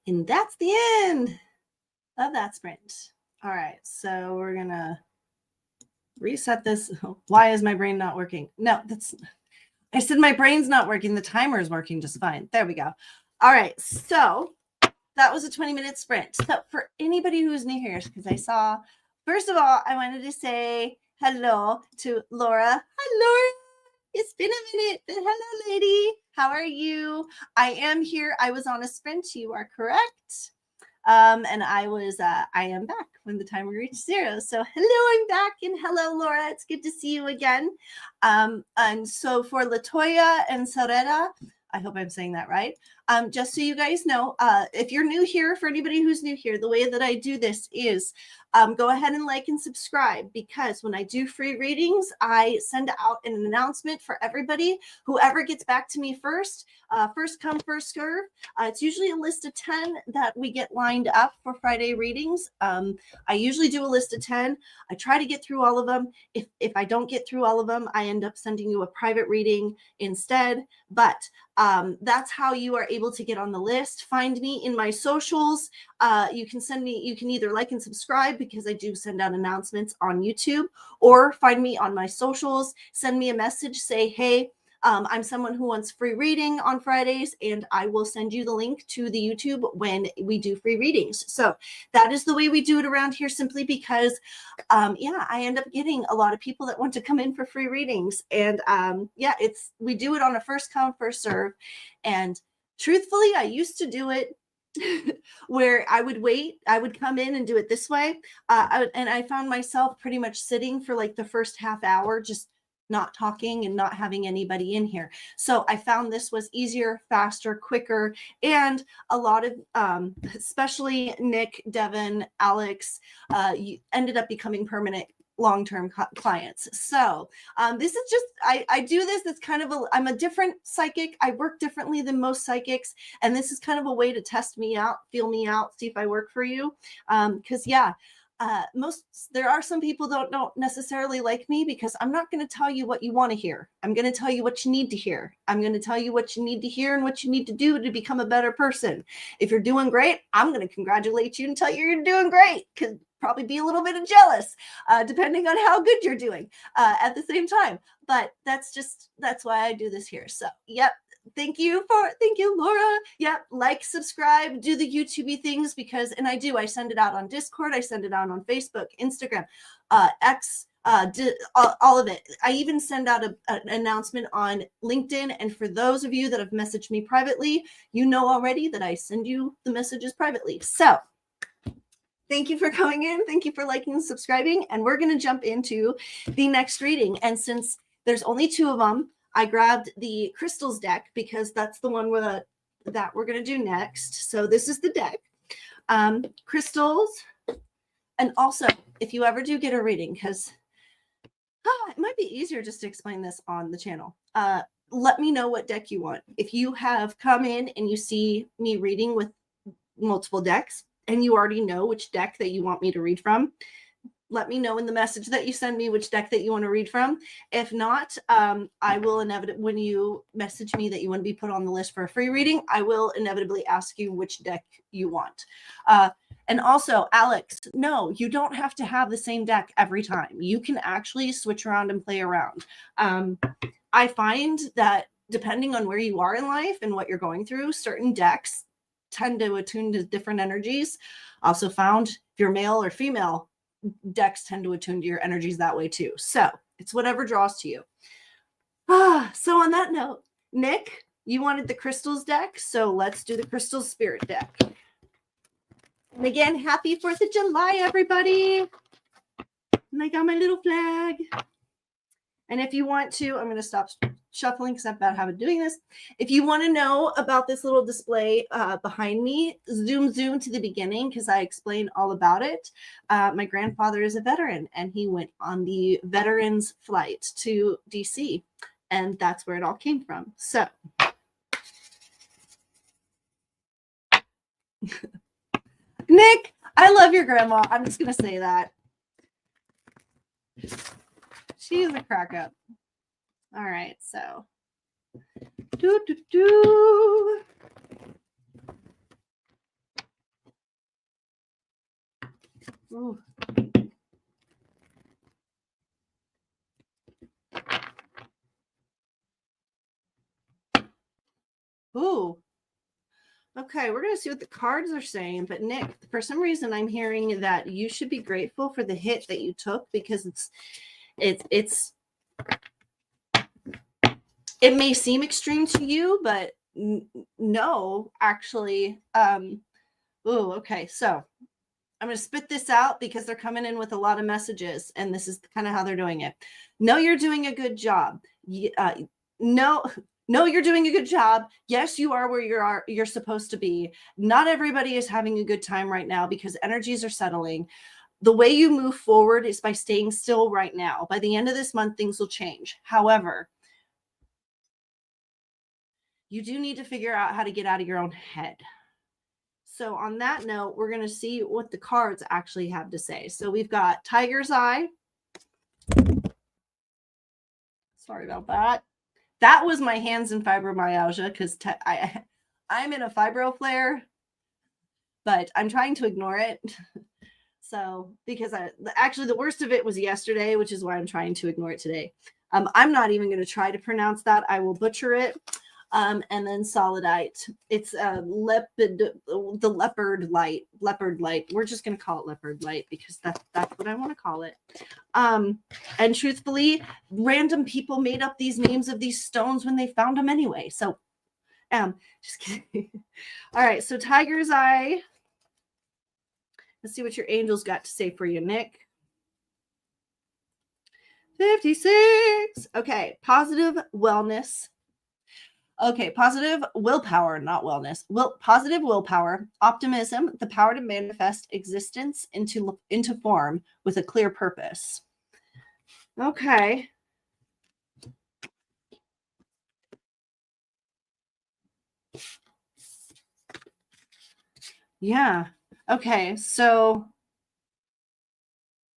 Speaker 1: And that's the end of that sprint. All right, so we're gonna reset this. Why is my brain not working? No, I said my brain's not working. The timer is working just fine. There we go. All right, so that was a 20-minute sprint. So for anybody who's new here, because I saw, first of all, I wanted to say hello to Laura. Hi, Laura. It's been a minute, but hello, lady. How are you? I am here. I was on a sprint. You are correct. And I am back when the timer reached 0. So hello, I'm back, and hello, Laura. It's good to see you again. And so for Latoya and Soretta, I hope I'm saying that right. Just so you guys know, if you're new here, for anybody who's new here, the way that I do this is go ahead and like and subscribe, because when I do free readings, I send out an announcement for everybody. Whoever gets back to me first, first come, first serve. It's usually a list of 10 that we get lined up for Friday readings. I usually do a list of 10. I try to get through all of them. If I don't get through all of them, I end up sending you a private reading instead. But that's how you are able to get on the list. Find me in my socials. You can either like and subscribe, because I do send out announcements on YouTube, or find me on my socials, send me a message, say, hey, I'm someone who wants free reading on Fridays, and I will send you the link to the YouTube when we do free readings. So that is the way we do it around here, simply because, I end up getting a lot of people that want to come in for free readings. And we do it on a first come, first serve. And truthfully, I used to do it where I would wait. I would come in and do it this way. And I found myself pretty much sitting for like the first half hour, just not talking and not having anybody in here. So I found this was easier, faster, quicker, and a lot of, especially Nick, Devin, Alex, ended up becoming permanent long-term clients. So this is just, I do this. It's kind of I'm a different psychic. I work differently than most psychics. And this is kind of a way to test me out, feel me out, see if I work for you. Because there are some people that don't necessarily like me, because I'm not going to tell you what you want to hear. I'm going to tell you what you need to hear. I'm going to tell you what you need to hear and what you need to do to become a better person. If you're doing great, I'm going to congratulate you and tell you you're doing great, because probably be a little bit jealous, depending on how good you're doing at the same time. But that's why I do this here. So, yep. Thank you, Laura. Yeah, like, subscribe, do the YouTube things, because, I send it out on Discord. I send it out on Facebook, Instagram, X, all of it. I even send out an announcement on LinkedIn. And for those of you that have messaged me privately, you know already that I send you the messages privately. So thank you for coming in. Thank you for liking and subscribing. And we're going to jump into the next reading. And since there's only 2 of them, I grabbed the crystals deck, because that's the one that we're going to do next. So this is the deck. Crystals. And also, if you ever do get a reading, because it might be easier just to explain this on the channel. Let me know what deck you want. If you have come in and you see me reading with multiple decks, and you already know which deck that you want me to read from, let me know in the message that you send me which deck that you want to read from. If not, I will inevitably, when you message me that you want to be put on the list for a free reading, I will inevitably ask you which deck you want. And also, Alex, no, you don't have to have the same deck every time. You can actually switch around and play around. I find that depending on where you are in life and what you're going through, certain decks tend to attune to different energies. Also found if you're male or female, decks tend to attune to your energies that way too. So it's whatever draws to you. So on that note, Nick, you wanted the crystals deck, so let's do the crystal spirit deck. And again, happy 4th of July, everybody. And I got my little flag. And if you want to, I'm going to stop shuffling because I have a bad habit of doing this. If you want to know about this little display behind me, zoom to the beginning, because I explain all about it. My grandfather is a veteran, and he went on the veterans flight to DC, and that's where it all came from. So Nick, I love your grandma. I'm just going to say that. She is a crack up. All right, so. Ooh. Ooh. Okay, we're going to see what the cards are saying. But Nick, for some reason, I'm hearing that you should be grateful for the hit that you took, because it may seem extreme to you, but no, actually. Ooh, okay. So I'm going to spit this out because they're coming in with a lot of messages, and this is kind of how they're doing it. No, you're doing a good job. No, you're doing a good job. Yes, you are where you're supposed to be. Not everybody is having a good time right now because energies are settling. The way you move forward is by staying still right now. By the end of this month, things will change. However, you do need to figure out how to get out of your own head. So on that note, we're going to see what the cards actually have to say. So we've got Tiger's Eye. Sorry about that. That was my hands in fibromyalgia because I'm in a fibro flare, but I'm trying to ignore it. So because actually the worst of it was yesterday, which is why I'm trying to ignore it today. I'm not even going to try to pronounce that. I will butcher it. And then Solidite. It's the leopard light. We're just going to call it leopard light because that's what I want to call it. And truthfully, random people made up these names of these stones when they found them anyway. So, just kidding. All right. So Tiger's Eye. Let's see what your angels got to say for you, Nick. 56. Okay. Positive wellness. Okay, positive willpower, not wellness. Positive willpower, optimism, the power to manifest existence into form with a clear purpose. Okay. Yeah. Okay, so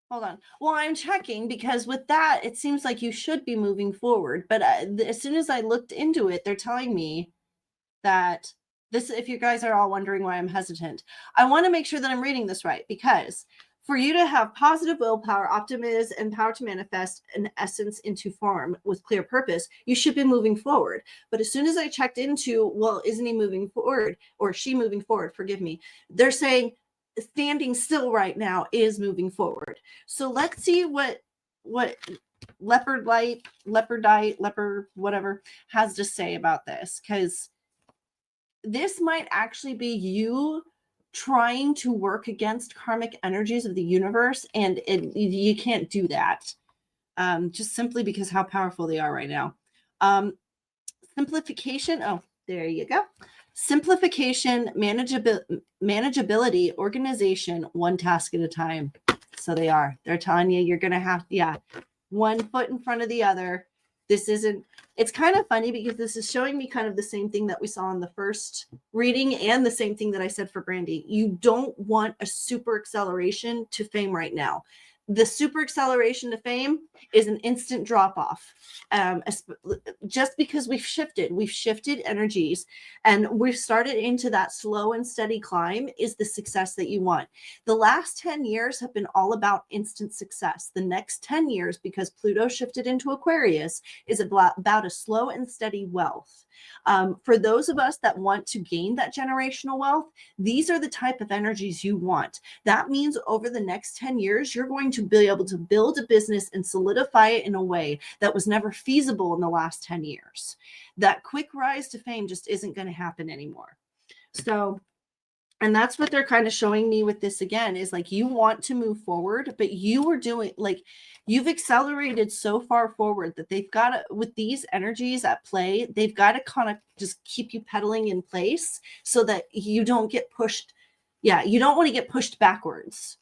Speaker 1: hold on. Well, I'm checking because with that, it seems like you should be moving forward. But as soon as I looked into it, they're telling me that this, if you guys are all wondering why I'm hesitant, I want to make sure that I'm reading this right, because for you to have positive willpower, optimism, and power to manifest an essence into form with clear purpose, you should be moving forward. But as soon as I checked into, well, isn't he moving forward or she moving forward? Forgive me. They're saying standing still right now is moving forward. So let's see what leopard whatever has to say about this, because this might actually be you trying to work against karmic energies of the universe, and you can't do that just simply because how powerful they are right now. Simplification. Oh, there you go. Simplification, manageability, organization, one task at a time. So they're telling you you're going to have, one foot in front of the other. It's kind of funny because this is showing me kind of the same thing that we saw in the first reading and the same thing that I said for Brandy. You don't want a super acceleration to fame right now. The super acceleration to fame is an instant drop off. Just because we've shifted energies and we've started into that slow and steady climb is the success that you want. The last 10 years have been all about instant success. The next 10 years, because Pluto shifted into Aquarius, is about a slow and steady wealth. For those of us that want to gain that generational wealth, these are the type of energies you want. That means over the next 10 years, you're going to be able to build a business and solidify it in a way that was never feasible in the last 10 years. That quick rise to fame just isn't going to happen anymore. So, and that's what they're kind of showing me with this again, is like you want to move forward, but you are doing, like, you've accelerated so far forward that they've got to, with these energies at play, they've got to kind of just keep you pedaling in place so that you don't get pushed. Yeah, you don't want to get pushed backwards.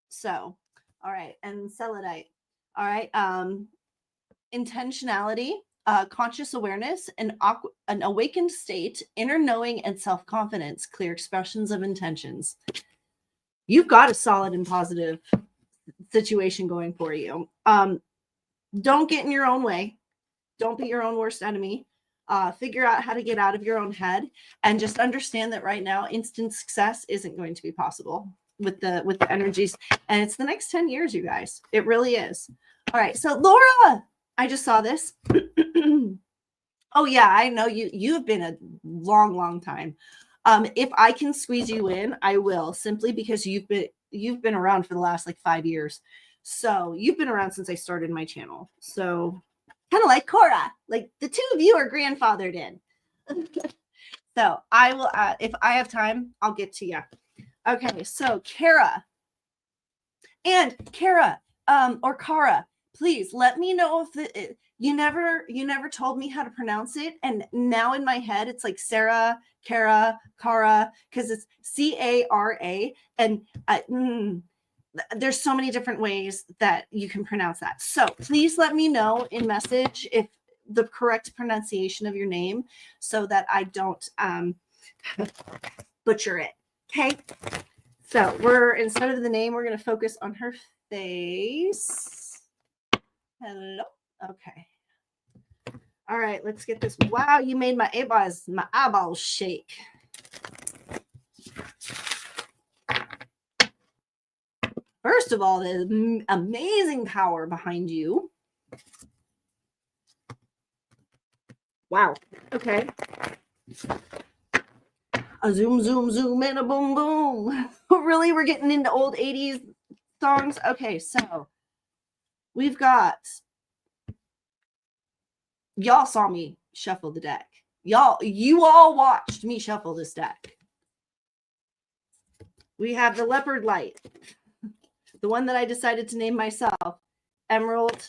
Speaker 1: So, all right. And Celidite. All right. Intentionality, conscious awareness, an awakened state, inner knowing, and self-confidence, clear expressions of intentions. You've got a solid and positive situation going for you. Don't get in your own way. Don't be your own worst enemy. Figure out how to get out of your own head and just understand that right now, instant success isn't going to be possible. with the energies, and it's the next 10 years, you guys. It really is. All right, so Laura, I just saw this. Oh yeah, I know you've been a long time. If I can squeeze you in, I will, simply because you've been around for the last like 5 years. So you've been around since I started my channel. So kind of like Cora, like the two of you are grandfathered in. So I will, if I have time, I'll get to you. Okay, so Kara or Kara, please let me know if you never told me how to pronounce it, and now in my head it's like Sarah, Kara, because it's C-A-R-A, and there's so many different ways that you can pronounce that. So please let me know in message if the correct pronunciation of your name, so that I don't butcher it. Okay. So instead of the name, we're going to focus on her face. Hello. Okay. All right, let's get this. Wow, you made my eyeballs shake. First of all, the amazing power behind you. Wow. Okay. A zoom, and a boom, boom. Really, we're getting into old 80s songs. Okay, so we've got, y'all saw me shuffle the deck. You all watched me shuffle this deck. We have the Leopard Light, the one that I decided to name myself, Emerald,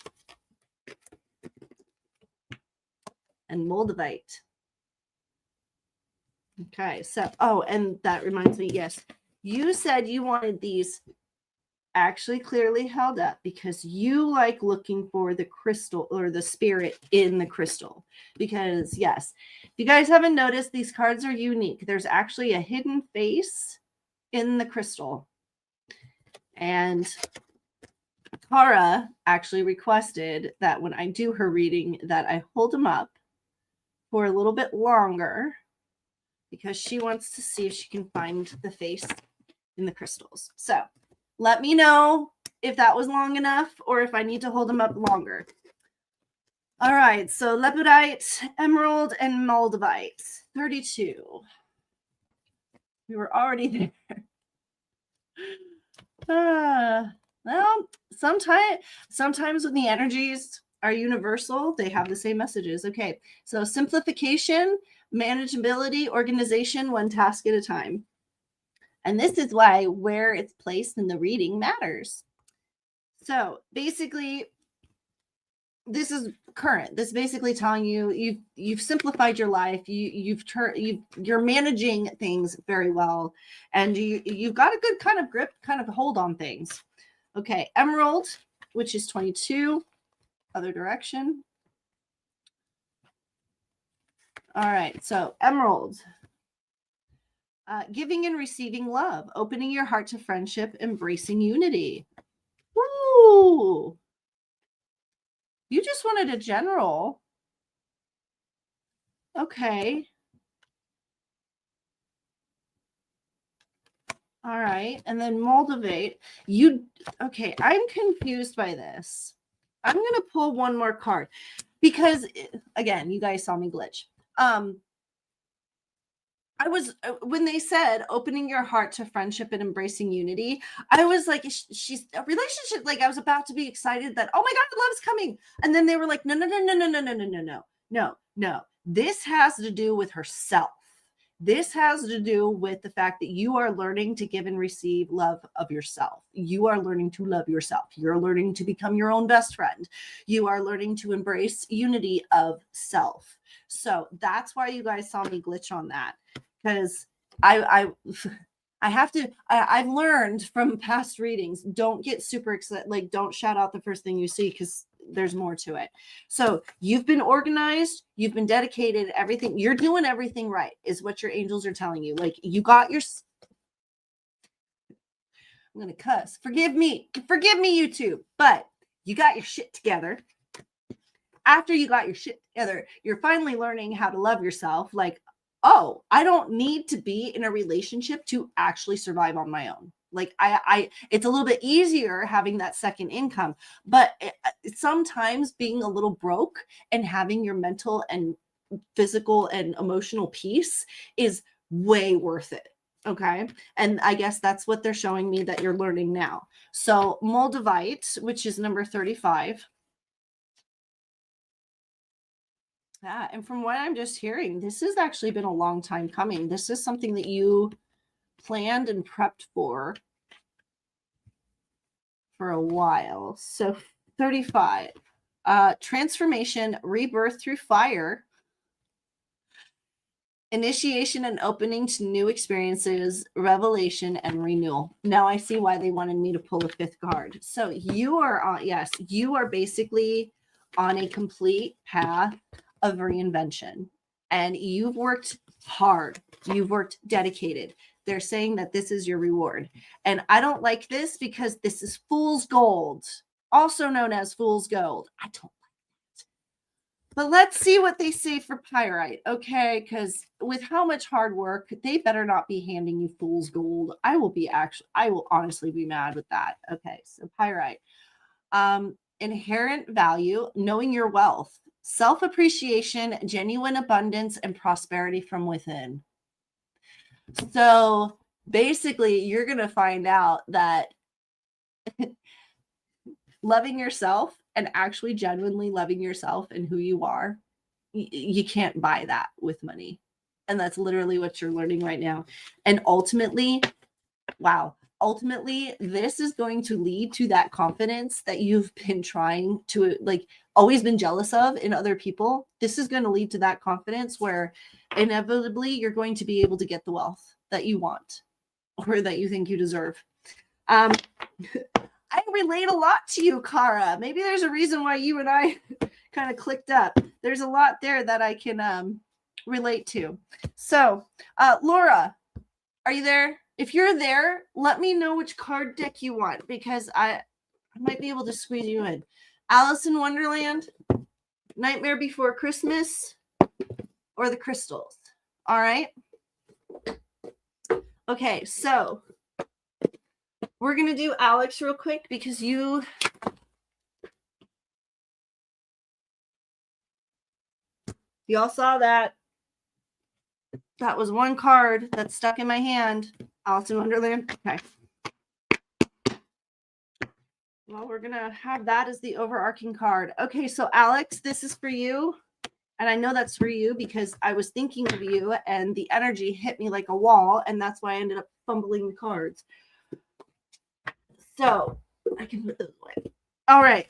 Speaker 1: and Moldavite. Okay, so, oh, and that reminds me, yes, you said you wanted these actually clearly held up because you like looking for the crystal or the spirit in the crystal. Because, yes, if you guys haven't noticed, these cards are unique. There's actually a hidden face in the crystal. And Kara actually requested that when I do her reading that I hold them up for a little bit longer, because she wants to see if she can find the face in the crystals. So let me know if that was long enough or if I need to hold them up longer. All right, so Lepidite, Emerald, and Moldavite, 32. We were already there. Well, sometimes when the energies are universal, they have the same messages. Okay, so simplification, manageability, organization, one task at a time. And this is why where it's placed in the reading matters. So basically, this is current. This is basically telling you you've simplified your life. You're managing things very well, and you've got a good kind of grip, kind of hold on things. Okay, Emerald, which is 22, other direction. All right, so Emerald, giving and receiving love, opening your heart to friendship, embracing unity. Woo! You just wanted a general. Okay. All right, and then Moldavite. Okay, I'm confused by this. I'm going to pull one more card because, again, you guys saw me glitch. I was, when they said opening your heart to friendship and embracing unity, I was like, she's a relationship. Like I was about to be excited that, oh my God, love's coming. And then they were like, no. This has to do with herself. This has to do with the fact that you are learning to give and receive love of yourself. You are learning to love yourself. You're learning to become your own best friend. You are learning to embrace unity of self. So that's why you guys saw me glitch on that. Because I've learned from past readings, don't get super excited. Like, don't shout out the first thing you see because there's more to it. So you've been organized, you've been dedicated, everything. You're doing everything right is what your angels are telling you. Like you got your, I'm going to cuss. Forgive me, YouTube, but you got your shit together. After you got your shit together, you're finally learning how to love yourself. Like, oh, I don't need to be in a relationship to actually survive on my own. Like it's a little bit easier having that second income, but sometimes being a little broke and having your mental and physical and emotional peace is way worth it. Okay. And I guess that's what they're showing me that you're learning now. So Moldavite, which is number 35. Yeah, and from what I'm just hearing, this has actually been a long time coming. This is something that you planned and prepped for a while. So 35, transformation, rebirth through fire, initiation and opening to new experiences, revelation, and renewal. Now I see why they wanted me to pull a fifth card. So you are on, yes, you are basically on a complete path of reinvention, and you've worked hard. You've worked dedicated. They're saying that this is your reward. And I don't like this because this is fool's gold, also known as fool's gold. I don't like it. But let's see what they say for pyrite, okay? Because with how much hard work, they better not be handing you fool's gold. I will honestly be mad with that. Okay, so pyrite. Inherent value, knowing your wealth, self-appreciation, genuine abundance, and prosperity from within. So basically, you're going to find out that loving yourself and actually genuinely loving yourself and who you are, you can't buy that with money. And that's literally what you're learning right now. And ultimately, this is going to lead to that confidence that you've been trying to, like, always been jealous of in other people. This is going to lead to that confidence where inevitably you're going to be able to get the wealth that you want or that you think you deserve. I relate a lot to you, Kara. Maybe there's a reason why you and I kind of clicked up. There's a lot there that I can relate to. So, Laura, are you there? If you're there, let me know which card deck you want, because I might be able to squeeze you in. Alice in Wonderland, Nightmare Before Christmas, or the crystals. All right. Okay, so we're going to do Alex real quick because you all saw that. That was one card that's stuck in my hand. Alice in Wonderland. Okay. Well, we're going to have that as the overarching card. Okay, so Alex, this is for you. And I know that's for you because I was thinking of you and the energy hit me like a wall. And that's why I ended up fumbling the cards. So I can put those away. All right.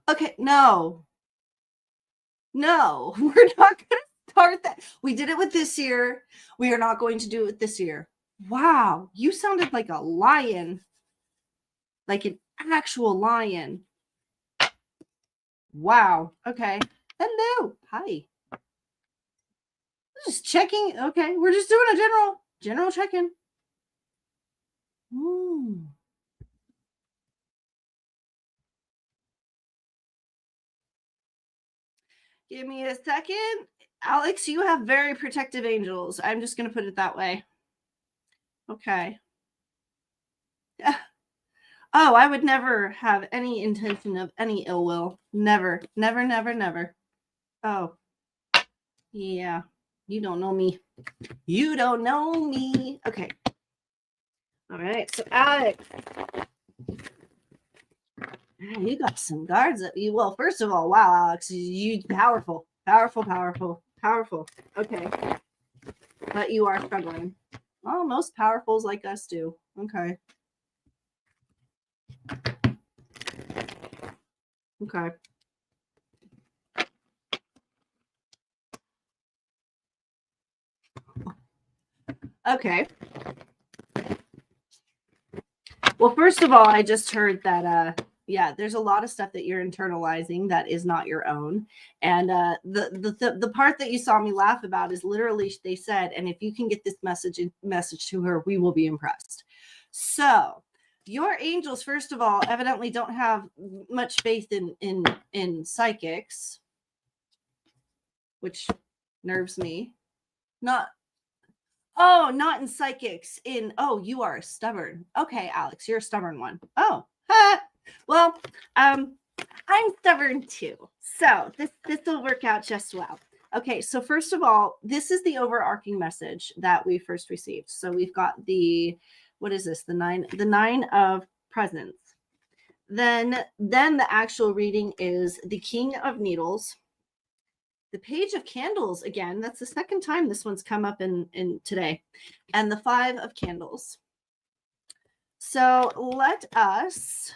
Speaker 1: Okay, no, we're not going to start that. We did it with this year. We are not going to do it this year. Wow, you sounded like a lion, like an actual lion. Wow. Okay. Hello. Hi. Just checking. Okay, we're just doing a general check-in. Give me a second. Alex, you have very protective angels. I'm just going to put it that way. Okay. Oh, I would never have any intention of any ill will. Never, never, never, never. Oh, yeah. You don't know me. You don't know me. Okay. All right. So, Alex, you got some guards up you. Well, first of all, wow, Alex, you powerful. Okay. But you are struggling. Well, most powerfuls like us do. Okay. Okay. Okay. Well, first of all, I just heard that yeah, there's a lot of stuff that you're internalizing that is not your own. And the part that you saw me laugh about is literally they said, and if you can get this message to her, we will be impressed. So your angels, first of all, evidently don't have much faith in psychics, which nerves me. Not in psychics. You are stubborn. Okay, Alex, you're a stubborn one. Oh, well, I'm stubborn too. So this will work out just well. Okay, so first of all, this is the overarching message that we first received. So we've got what is this? The nine of presents. Then the actual reading is the King of Needles, the Page of Candles again. That's the second time this one's come up in today, and the Five of Candles. So let us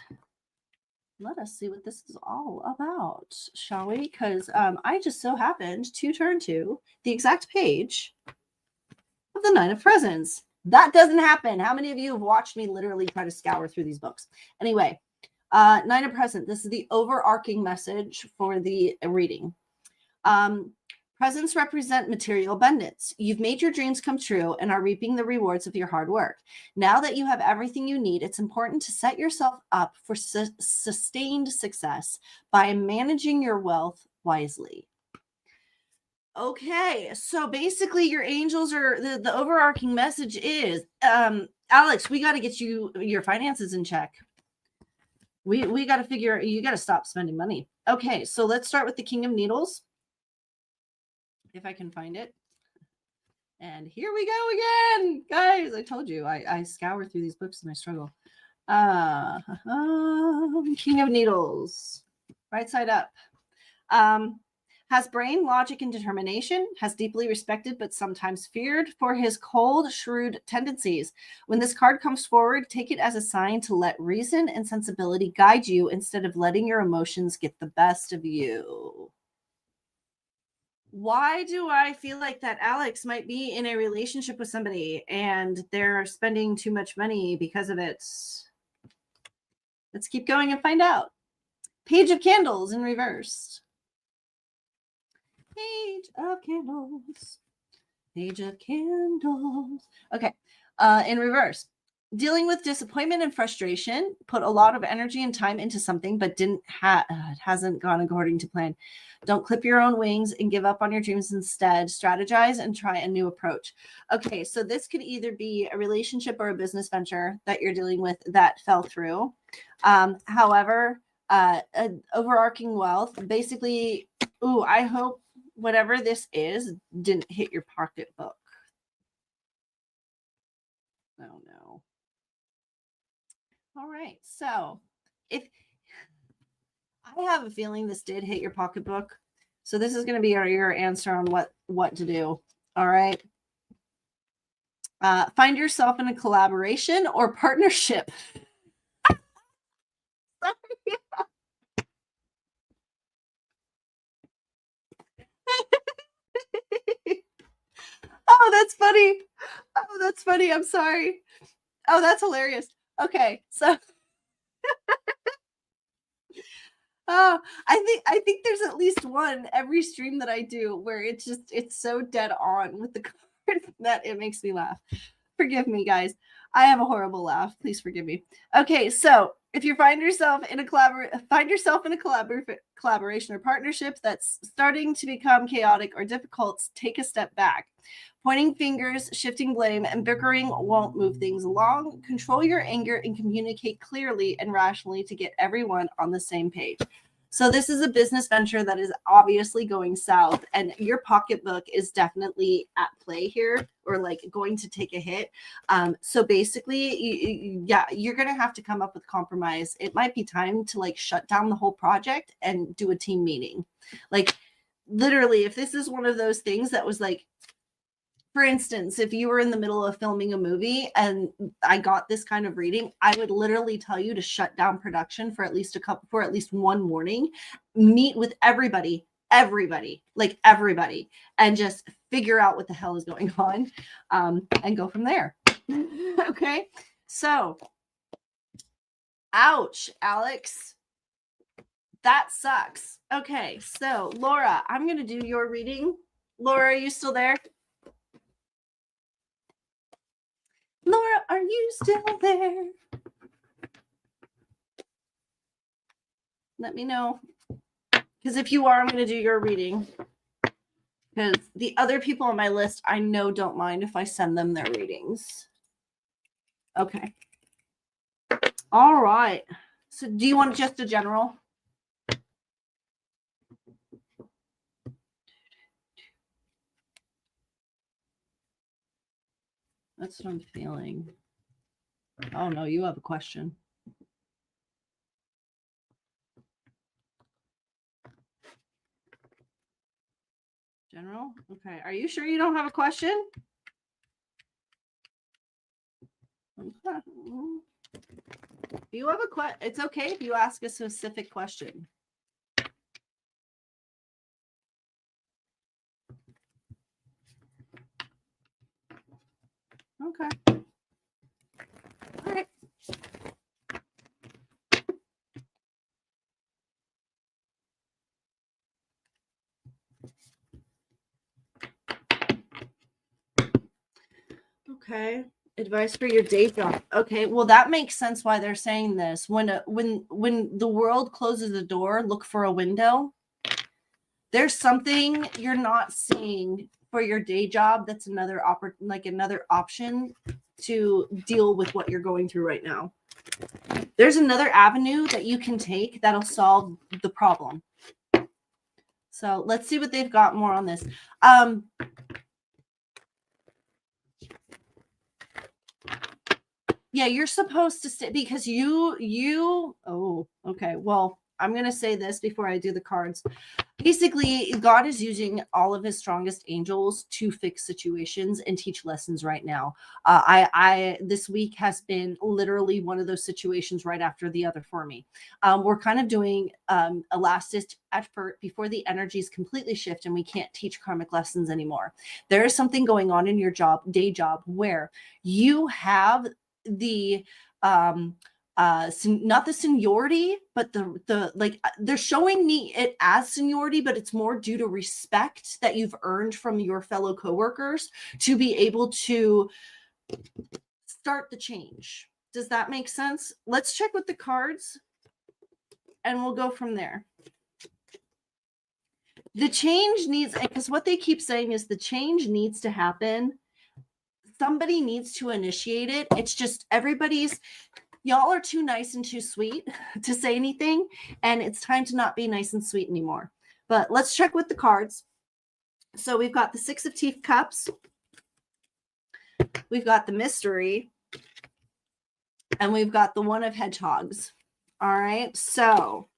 Speaker 1: see what this is all about, shall we? Because I just so happened to turn to the exact page of the Nine of Presents. That doesn't happen. How many of you have watched me literally try to scour through these books? Anyway, Nine of Presents. This is the overarching message for the reading. Presents represent material abundance. You've made your dreams come true and are reaping the rewards of your hard work. Now that you have everything you need, it's important to set yourself up for sustained success by managing your wealth wisely. Okay, so basically your angels are, the overarching message is, Alex, we got to get your finances in check. We got to you got to stop spending money. Okay, so let's start with the King of Needles. If I can find it. And here we go again. Guys, I told you, I scour through these books and I struggle. King of Needles. Right side up. Has brain, logic, and determination. Has deeply respected but sometimes feared for his cold, shrewd tendencies. When this card comes forward, take it as a sign to let reason and sensibility guide you instead of letting your emotions get the best of you. Why do I feel like that Alex might be in a relationship with somebody and they're spending too much money because of it? Let's keep going and find out. Page of Candles in reverse. Page of Candles. Page of Candles. Okay. In reverse. Dealing with disappointment and frustration, put a lot of energy and time into something, but it hasn't gone according to plan. Don't clip your own wings and give up on your dreams. Instead, strategize and try a new approach. Okay, so this could either be a relationship or a business venture that you're dealing with that fell through. However, overarching wealth, basically, I hope whatever this is didn't hit your pocketbook. Oh, no. All right, so if I have a feeling this did hit your pocketbook, so this is going to be your answer on what to do. All right. Find yourself in a collaboration or partnership. Oh, that's funny. Oh, that's funny. I'm sorry. Oh, that's hilarious. Okay, so I think there's at least one every stream that I do where it's so dead on with the card that it makes me laugh. Forgive me, guys. I have a horrible laugh. Please forgive me. Okay, so if you find yourself in a collaboration or partnership that's starting to become chaotic or difficult, take a step back. Pointing fingers, shifting blame, and bickering won't move things along. Control your anger and communicate clearly and rationally to get everyone on the same page. So this is a business venture that is obviously going south, and your pocketbook is definitely at play here, or like going to take a hit. So basically, you're going to have to come up with compromise. It might be time to like shut down the whole project and do a team meeting. Like literally, if this is one of those things that was like, for instance, if you were in the middle of filming a movie and I got this kind of reading, I would literally tell you to shut down production for at least one morning, meet with everybody, and just figure out what the hell is going on, and go from there. Okay. So, ouch, Alex. That sucks. Okay. So, Laura, I'm going to do your reading. Laura, are you still there? Laura, are you still there? Let me know. Because if you are, I'm going to do your reading. Because the other people on my list, I know don't mind if I send them their readings. Okay. All right. So do you want just a general? That's what I'm feeling. Oh, no, you have a question. General? Okay. Are you sure you don't have a question? Okay. If you have a question, it's okay if you ask a specific question. Okay. All right. Okay. Advice for your day job. Okay, well that makes sense why they're saying this. When the world closes the door, look for a window. There's something you're not seeing for your day job that's another option to deal with what you're going through right now. There's another avenue that you can take that'll solve the problem. So let's see what they've got more on this. Yeah, you're supposed to stay because oh, okay. Well, I'm going to say this before I do the cards. Basically, God is using all of his strongest angels to fix situations and teach lessons right now. This week has been literally one of those situations right after the other for me. We're kind of doing a last ditch effort before the energies completely shift and we can't teach karmic lessons anymore. There is something going on in your day job where you have the not the seniority, but the like they're showing me it as seniority, but it's more due to respect that you've earned from your fellow coworkers to be able to start the change. Does that make sense? Let's check with the cards and we'll go from there. The change needs, because what they keep saying is the change needs to happen. Somebody needs to initiate it. It's just y'all are too nice and too sweet to say anything, and it's time to not be nice and sweet anymore. But let's check with the cards. So we've got the 6 of Teacups. We've got the Mystery. And we've got the 1 of Hedgehogs. All right. So,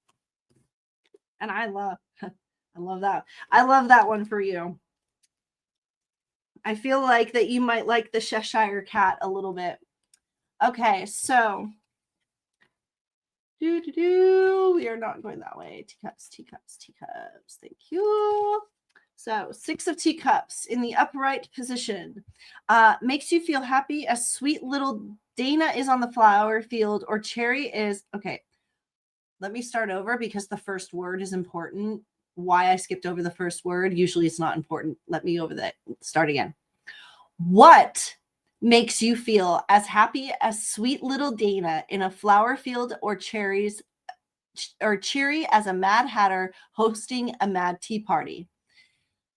Speaker 1: and I love that. I love that one for you. I feel like that you might like the Cheshire Cat a little bit. Okay, so we are not going that way. Teacups. Thank you. So 6 of Teacups in the upright position makes you feel happy as sweet little Dana is on the flower field or Cherry is. Okay, let me start over because the first word is important. Why I skipped over the first word. Usually it's not important. Let me start again. What makes you feel as happy as sweet little Dana in a flower field or cheery as a Mad Hatter hosting a mad tea party?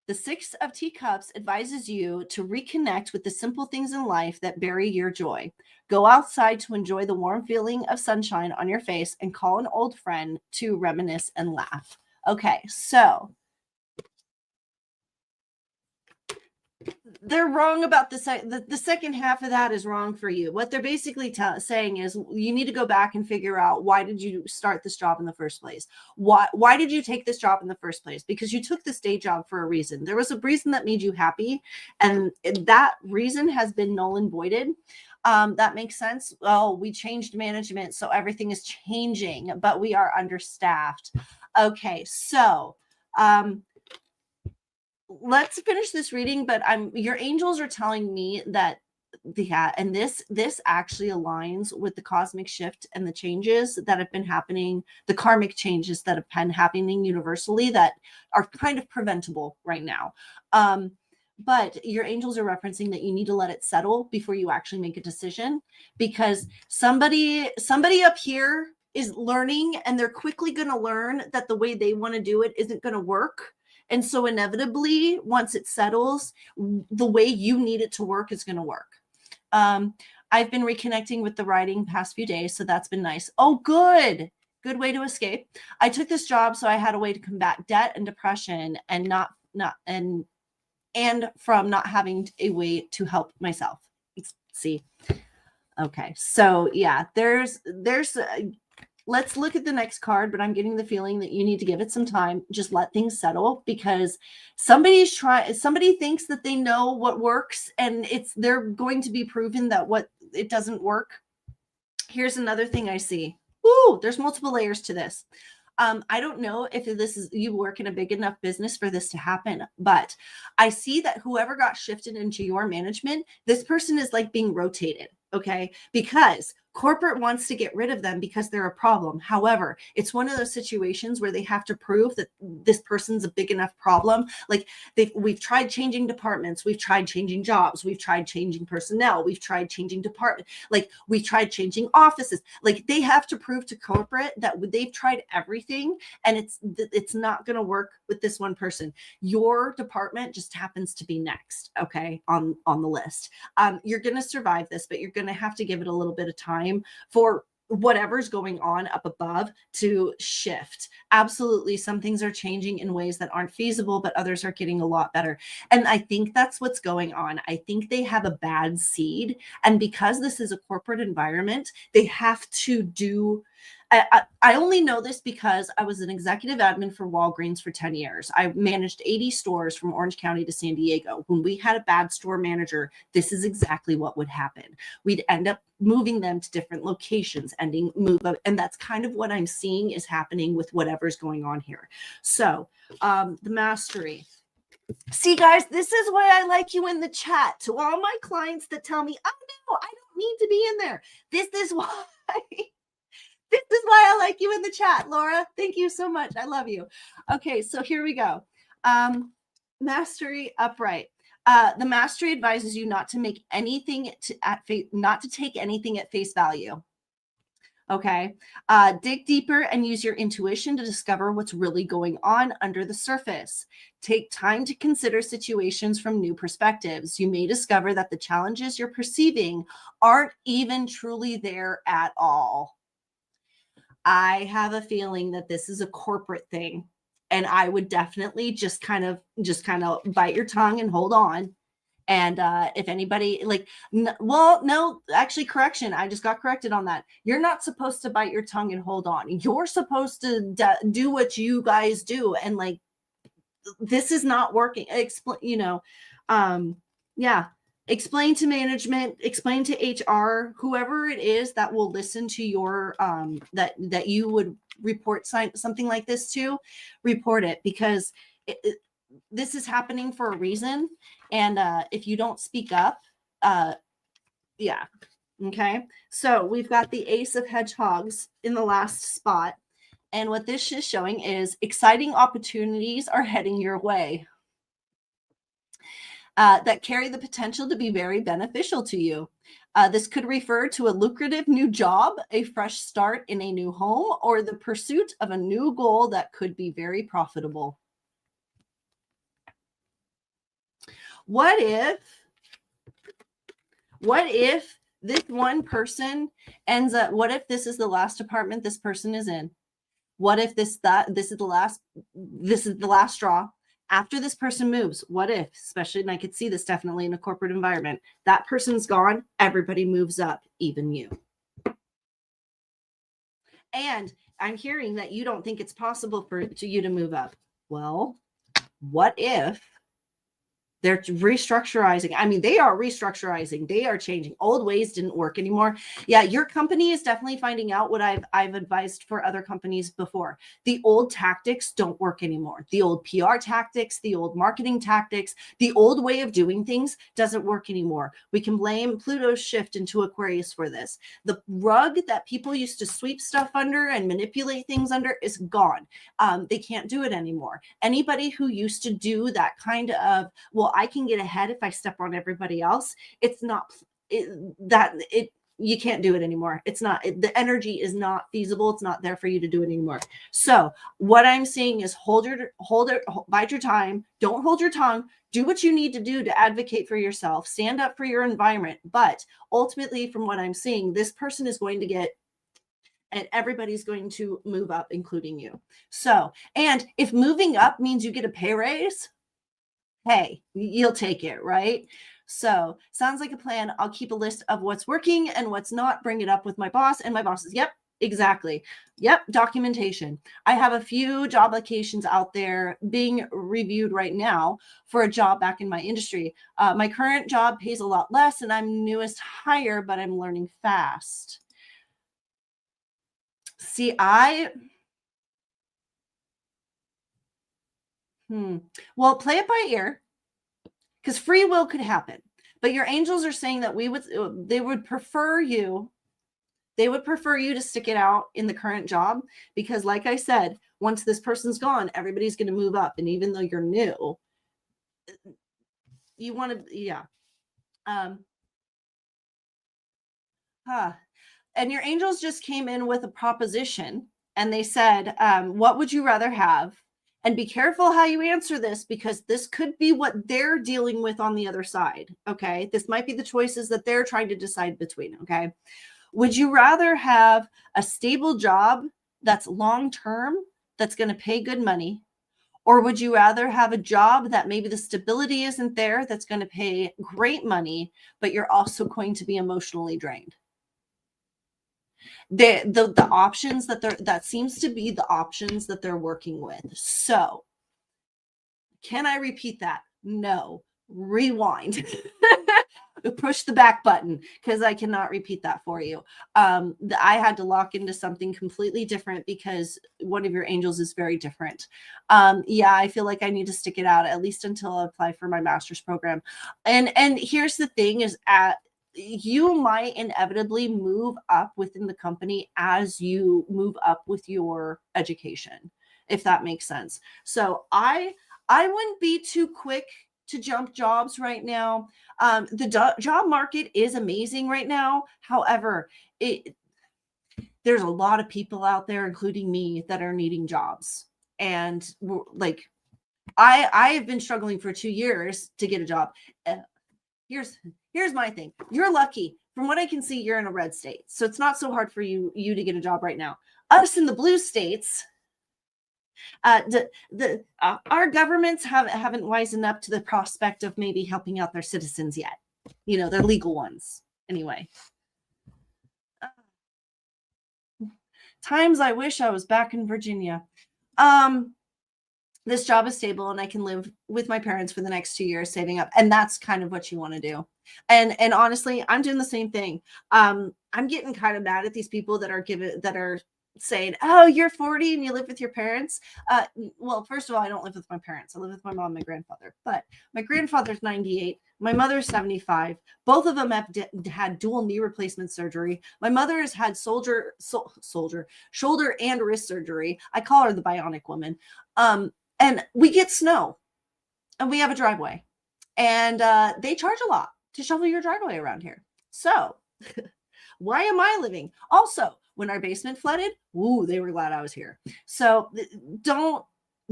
Speaker 1: The 6 of Teacups advises you to reconnect with the simple things in life that bury your joy. Go outside to enjoy the warm feeling of sunshine on your face and call an old friend to reminisce and laugh. Okay, so they're wrong about the second half of that is wrong for you. What they're basically saying is you need to go back and figure out, why did you start this job in the first place? Why did you take this job in the first place? Because you took this day job for a reason. There was a reason that made you happy, and that reason has been null and voided. That makes sense. Oh, we changed management, so everything is changing, but we are understaffed. Okay, so let's finish this reading, but your angels are telling me that and this actually aligns with the cosmic shift and the changes that have been happening, the karmic changes that have been happening universally that are kind of preventable right now. But your angels are referencing that you need to let it settle before you actually make a decision, because somebody up here is learning, and they're quickly going to learn that the way they want to do it isn't going to work. And so inevitably, once it settles, the way you need it to work is going to work. I've been reconnecting with the writing past few days, so that's been nice. Oh, good. Good way to escape. I took this job so I had a way to combat debt and depression and from not having a way to help myself. See. Okay. So yeah, there's let's look at the next card, but I'm getting the feeling that you need to give it some time. Just let things settle, because somebody thinks that they know what works, and they're going to be proven that it doesn't work. Here's another thing I see. Ooh, there's multiple layers to this. I don't know if you work in a big enough business for this to happen, but I see that whoever got shifted into your management, this person is like being rotated. Okay. Because corporate wants to get rid of them because they're a problem. However, it's one of those situations where they have to prove that this person's a big enough problem. Like we've tried changing departments. We've tried changing jobs. We've tried changing personnel. We've tried changing department. Like we tried changing offices. Like they have to prove to corporate that they've tried everything, and it's not going to work with this one person. Your department just happens to be next. Okay. On the list. You're going to survive this, but you're going to have to give it a little bit of time for whatever's going on up above to shift. Absolutely. Some things are changing in ways that aren't feasible, but others are getting a lot better. And I think that's what's going on. I think they have a bad seed. And because this is a corporate environment, they have to do. I only know this because I was an executive admin for Walgreens for 10 years. I managed 80 stores from Orange County to San Diego. When we had a bad store manager, this is exactly what would happen. We'd end up moving them to different locations, and that's kind of what I'm seeing is happening with whatever's going on here. So the mastery. See, guys, this is why I like you in the chat. To all my clients that tell me, oh no, I don't need to be in there. This is why. This is why I like you in the chat, Laura. Thank you so much. I love you. Okay, so here we go. Mastery upright. The mastery advises you not to take anything at face value. Okay. Dig deeper and use your intuition to discover what's really going on under the surface. Take time to consider situations from new perspectives. You may discover that the challenges you're perceiving aren't even truly there at all. I have a feeling that this is a corporate thing, and I would definitely just kind of bite your tongue and hold on. And if anybody correction. I just got corrected on that. You're not supposed to bite your tongue and hold on. You're supposed to do what you guys do. And like, this is not working. Explain to management, explain to HR, whoever it is that will listen to your, that you would report something like this to, report it, because this is happening for a reason. And if you don't speak up, yeah. Okay. So we've got the Ace of Hedgehogs in the last spot. And what this is showing is exciting opportunities are heading your way. That carry the potential to be very beneficial to you. This could refer to a lucrative new job, a fresh start in a new home, or the pursuit of a new goal that could be very profitable. What if this one person ends up, what if this is the last apartment this person is in? What if this is the last straw? After this person moves, what if, especially, and I could see this definitely in a corporate environment, that person's gone, everybody moves up, even you. And I'm hearing that you don't think it's possible for you to move up. Well, what if they're restructuring? I mean, they are restructuring. They are changing. Old ways didn't work anymore. Yeah, your company is definitely finding out what I've advised for other companies before. The old tactics don't work anymore. The old PR tactics, the old marketing tactics, the old way of doing things doesn't work anymore. We can blame Pluto's shift into Aquarius for this. The rug that people used to sweep stuff under and manipulate things under is gone. They can't do it anymore. Anybody who used to do that kind of, well, I can get ahead if I step on everybody else. It's not you can't do it anymore. It's not, the energy is not feasible. It's not there for you to do it anymore. So what I'm saying is bide your time. Don't hold your tongue. Do what you need to do to advocate for yourself. Stand up for your environment. But ultimately, from what I'm seeing, this person is going to get, and everybody's going to move up, including you. So, and if moving up means you get a pay raise, hey, you'll take it, right? So sounds like a plan. I'll keep a list of what's working and what's not, bring it up with my boss, and my boss says, yep, exactly. Yep, documentation. I have a few job applications out there being reviewed right now for a job back in my industry. My current job pays a lot less and I'm newest hire, but I'm learning fast. See, well, play it by ear, because free will could happen. But your angels are saying that they would prefer you to stick it out in the current job, because like I said, once this person's gone, everybody's going to move up. And even though you're new, you want to, yeah. And your angels just came in with a proposition, and they said, what would you rather have? And be careful how you answer this, because this could be what they're dealing with on the other side. Okay. This might be the choices that they're trying to decide between. Okay. Would you rather have a stable job that's long-term, that's going to pay good money? Or would you rather have a job that maybe the stability isn't there, that's going to pay great money, but you're also going to be emotionally drained? The options that seems to be the options that they're working with. So can I repeat that? No. Rewind. Push the back button, because I cannot repeat that for you. I had to lock into something completely different because one of your angels is very different. Yeah, I feel like I need to stick it out at least until I apply for my master's program. And here's the thing is, you might inevitably move up within the company as you move up with your education, if that makes sense. So I wouldn't be too quick to jump jobs right now. The job market is amazing right now. However, there's a lot of people out there, including me, that are needing jobs. And like, I have been struggling for 2 years to get a job. Here's my thing. You're lucky. From what I can see, you're in a red state. So it's not so hard for you to get a job right now. Us in the blue states, our governments haven't wisened up to the prospect of maybe helping out their citizens yet. You know, their legal ones. Anyway. Times I wish I was back in Virginia. This job is stable and I can live with my parents for the next 2 years saving up. And that's kind of what you want to do. And honestly, I'm doing the same thing. I'm getting kind of mad at these people that are saying, oh, you're 40 and you live with your parents. Well, first of all, I don't live with my parents. I live with my mom and my grandfather. But my grandfather's 98. My mother's 75. Both of them have had dual knee replacement surgery. My mother has had shoulder and wrist surgery. I call her the bionic woman. And we get snow, and we have a driveway, and they charge a lot to shovel your driveway around here. So why am I living? Also, when our basement flooded, they were glad I was here. So don't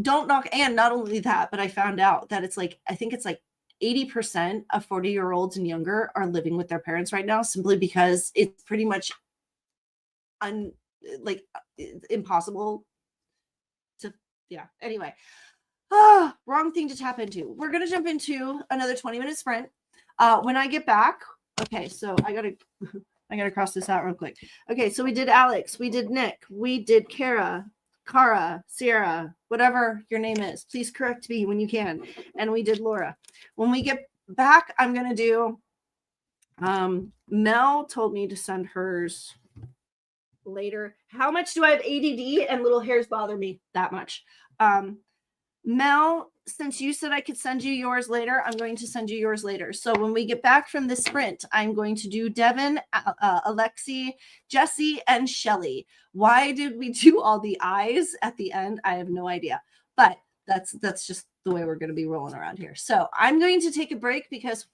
Speaker 1: knock. And not only that, but I found out that I think it's like 80% of 40-year-olds and younger are living with their parents right now, simply because it's pretty much impossible to, yeah. Anyway, wrong thing to tap into. We're going to jump into another 20-minute sprint. When I get back, okay, so I gotta cross this out real quick. Okay, so we did Alex, we did Nick, we did Kara, Sierra, whatever your name is. Please correct me when you can. And we did Laura. When we get back, I'm gonna do. Mel told me to send hers later. How much do I have ADD and little hairs bother me? That much. Mel, since you said I could send you yours later, I'm going to send you yours later. So when we get back from this sprint, I'm going to do Devin, Alexi, Jesse, and Shelly. Why did we do all the I's at the end? I have no idea. But That's just the way we're going to be rolling around here. So I'm going to take a break because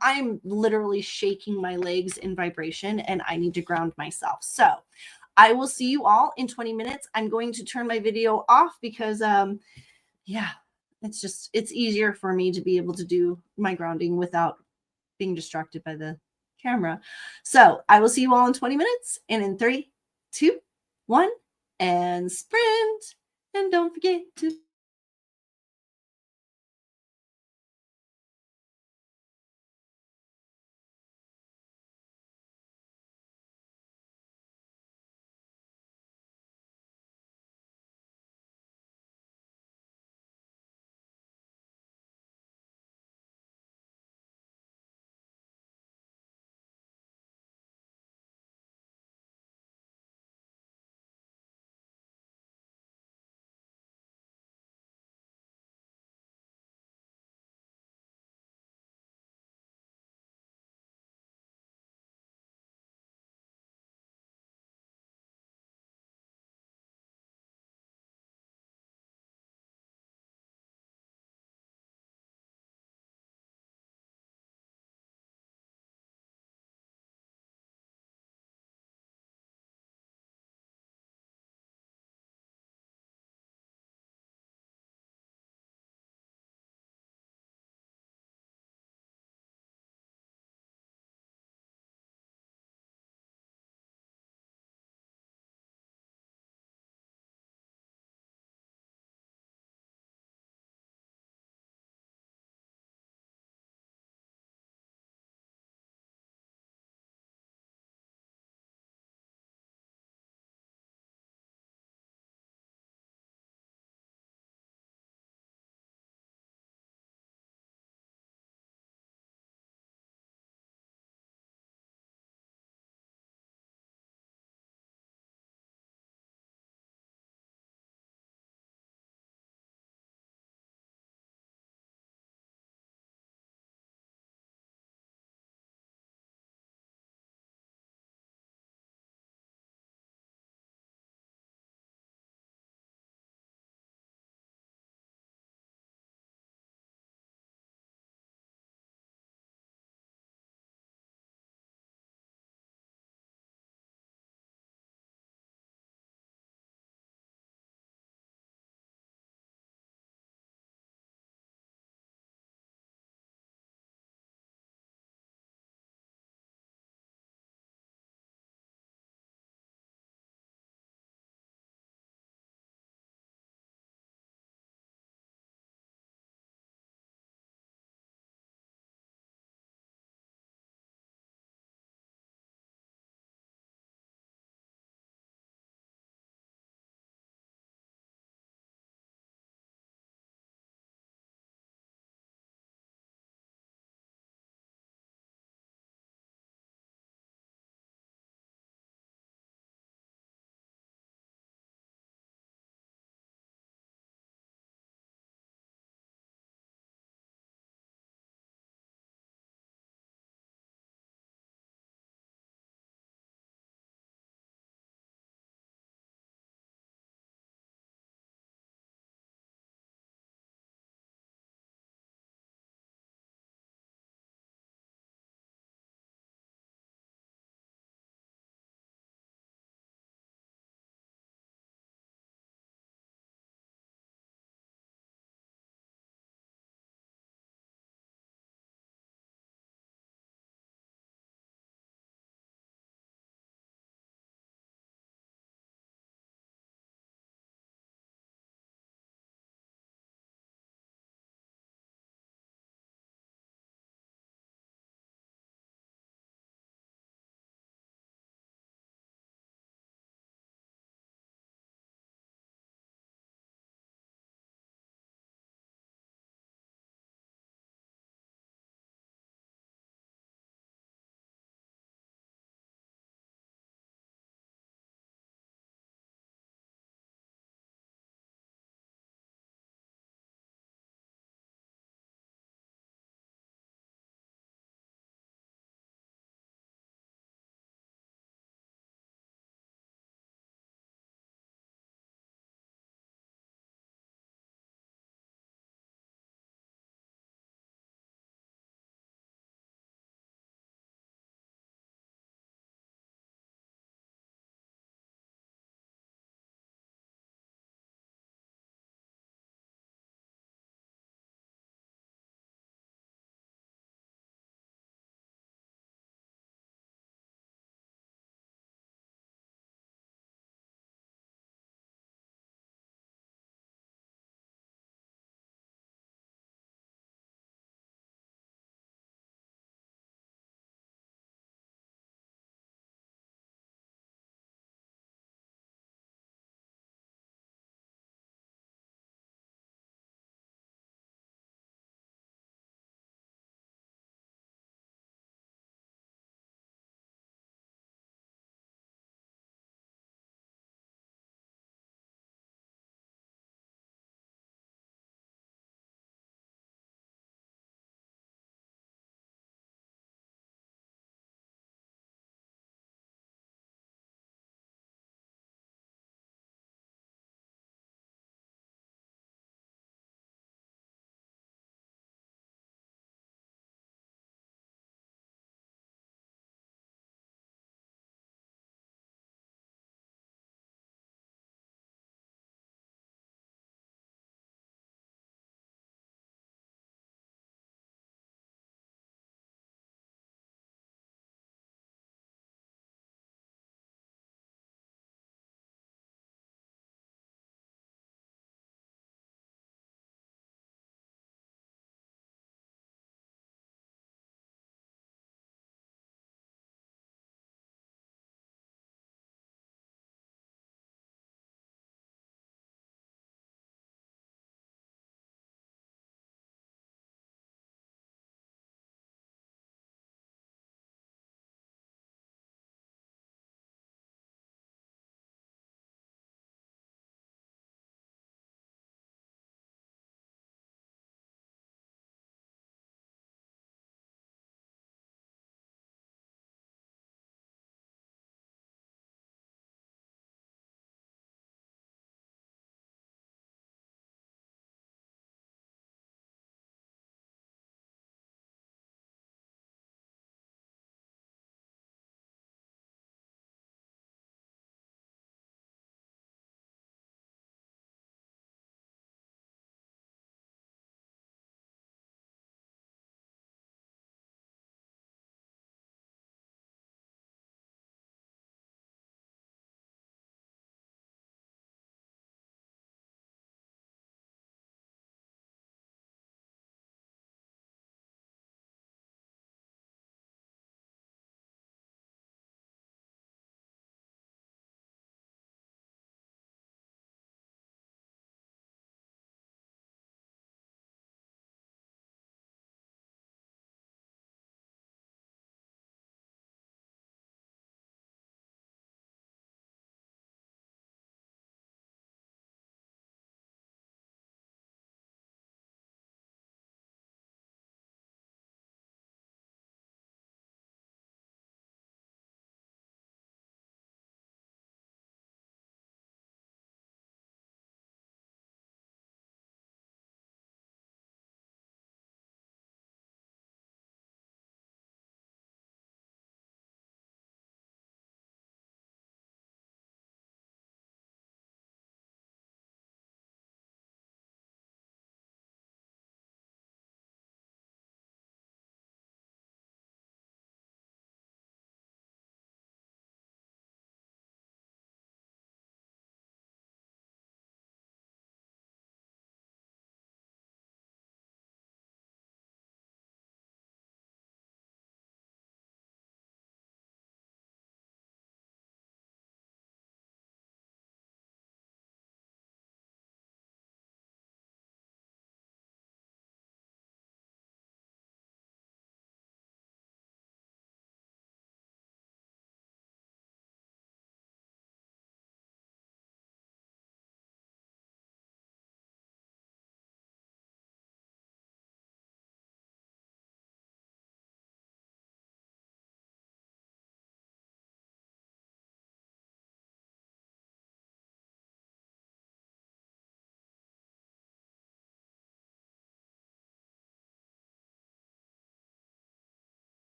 Speaker 1: I'm literally shaking my legs in vibration and I need to ground myself. So I will see you all in 20 minutes. I'm going to turn my video off because yeah, it's easier for me to be able to do my grounding without being distracted by the camera. So I will see you all in 20 minutes, and in 3, 2, 1, and sprint. And don't forget to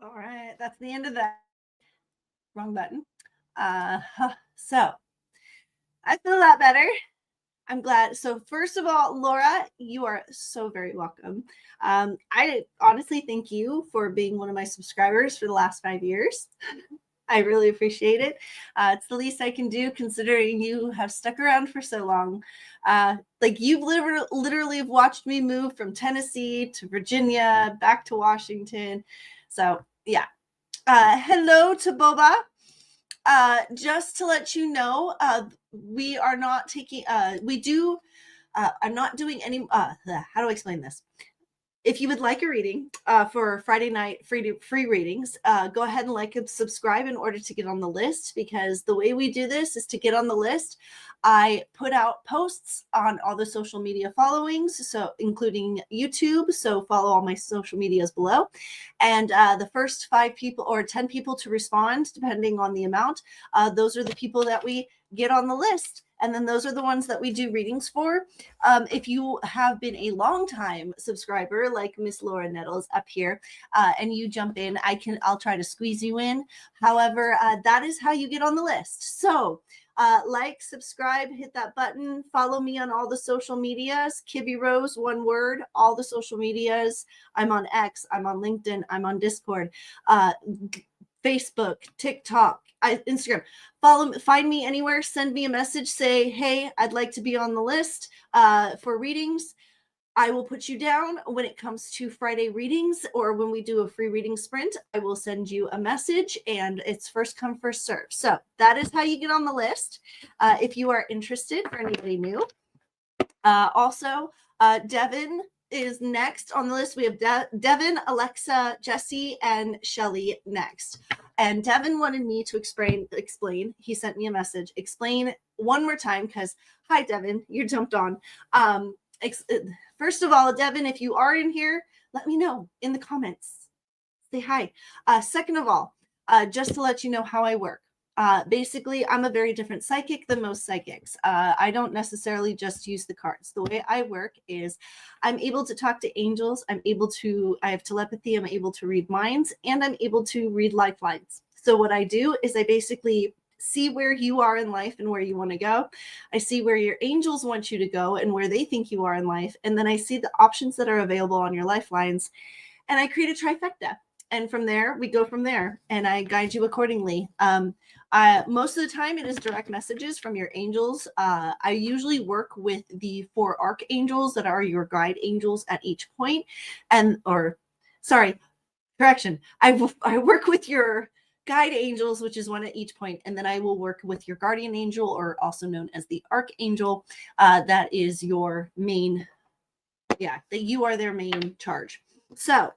Speaker 1: All right, that's the end of that. Wrong button. So I feel a lot better. I'm glad. So first of all, Laura, you are so very welcome. I honestly thank you for being one of my subscribers for the last 5 years. I really appreciate it. It's the least I can do considering you have stuck around for so long. Like you've literally have watched me move from Tennessee to Virginia, back to Washington. So yeah. Hello to Boba. Just to let you know, we are not taking, I'm not doing any, how do I explain this? If you would like a reading for Friday night free readings, go ahead and like and subscribe in order to get on the list, because the way we do this is to get on the list. I put out posts on all the social media followings, so including YouTube. So follow all my social medias below. And the first 5 people or 10 people to respond, depending on the amount, those are the people that we get on the list. And then those are the ones that we do readings for. If you have been a long time subscriber, like Miss Laura Nettles up here, and you jump in, I'll try to squeeze you in. However, that is how you get on the list. So like, subscribe, hit that button, follow me on all the social medias, KibbyRose, one word, all the social medias. I'm on X, I'm on LinkedIn, I'm on Discord, Facebook, TikTok, Instagram. Find me anywhere, send me a message, say, hey, I'd like to be on the list for readings. I will put you down. When it comes to Friday readings or when we do a free reading sprint, I will send you a message, and it's first come, first serve. So that is how you get on the list if you are interested, for anybody new. Also, Devin is next on the list. We have Devin, Alexa, Jesse, and Shelly next. And Devin wanted me to explain. He sent me a message. Explain one more time, because, hi, Devin, you jumped on. First of all, Devin, if you are in here, let me know in the comments. Say hi. Second of all, just to let you know how I work. Basically, I'm a very different psychic than most psychics. I don't necessarily just use the cards. The way I work is I'm able to talk to angels. I have telepathy. I'm able to read minds, and I'm able to read lifelines. So what I do is I basically see where you are in life and where you want to go. I see where your angels want you to go and where they think you are in life. And then I see the options that are available on your lifelines, and I create a trifecta. And from there, we go from there, and I guide you accordingly. Most of the time, it is direct messages from your angels. I usually work with the 4 archangels that are your guide angels at each point. I work with your guide angels, which is one at each point, and then I will work with your guardian angel, or also known as the archangel. That is your main, that you are their main charge. So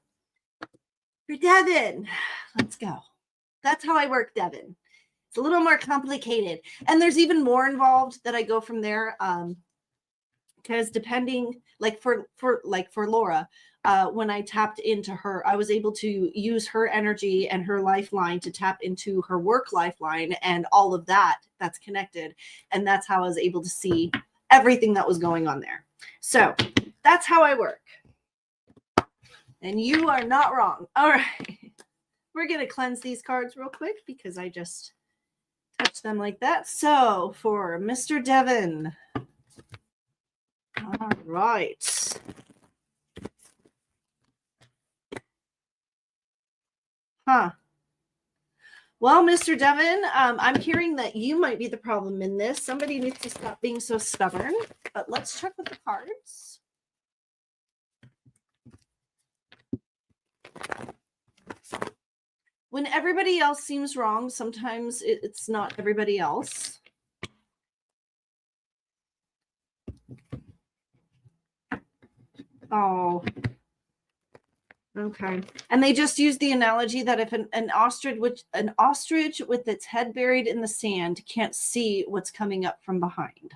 Speaker 1: for Devin, let's go. That's how I work, Devin. It's a little more complicated, and there's even more involved that I go from there. Because depending, like for Laura, when I tapped into her, I was able to use her energy and her lifeline to tap into her work lifeline and all of that's connected. And that's how I was able to see everything that was going on there. So that's how I work. And you are not wrong. All right. We're going to cleanse these cards real quick because I just touched them like that. So for Mr. Devin. All right. Well, Mr. Devin, I'm hearing that you might be the problem in this. Somebody needs to stop being so stubborn. But let's check with the cards. When everybody else seems wrong, sometimes it's not everybody else. Oh, okay. And they just use the analogy that if an ostrich with its head buried in the sand can't see what's coming up from behind.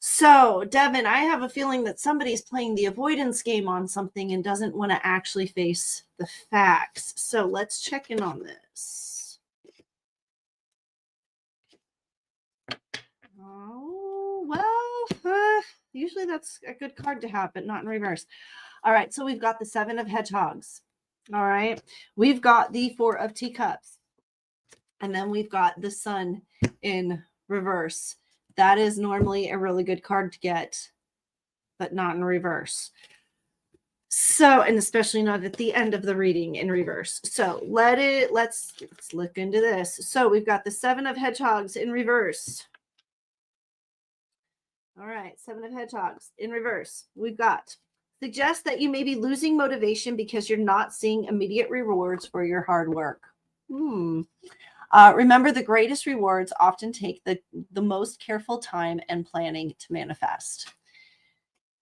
Speaker 1: So, Devin, I have a feeling that somebody's playing the avoidance game on something and doesn't want to actually face the facts. So let's check in on this. Oh, well, usually that's a good card to have, but not in reverse. All right, so we've got the 7 of Hedgehogs. All right. We've got the Four of Teacups. And then we've got the Sun in reverse. That is normally a really good card to get, but not in reverse. So, and especially not at the end of the reading in reverse. So let's look into this. So we've got the Seven of Hedgehogs in reverse. All right, Seven of Hedgehogs in reverse. We've got suggest that you may be losing motivation because you're not seeing immediate rewards for your hard work. Remember, the greatest rewards often take the most careful time and planning to manifest.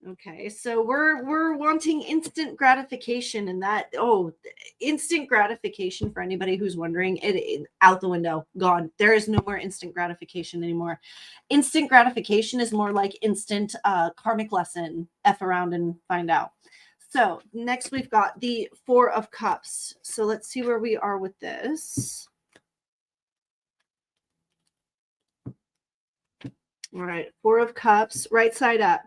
Speaker 1: Okay, so we're wanting instant gratification, and that instant gratification, for anybody who's wondering, it out the window, gone. There is no more instant gratification anymore. Instant gratification is more like instant karmic lesson, F around and find out. So next we've got the Four of Cups. So let's see where we are with this. All right, Four of Cups, right side up.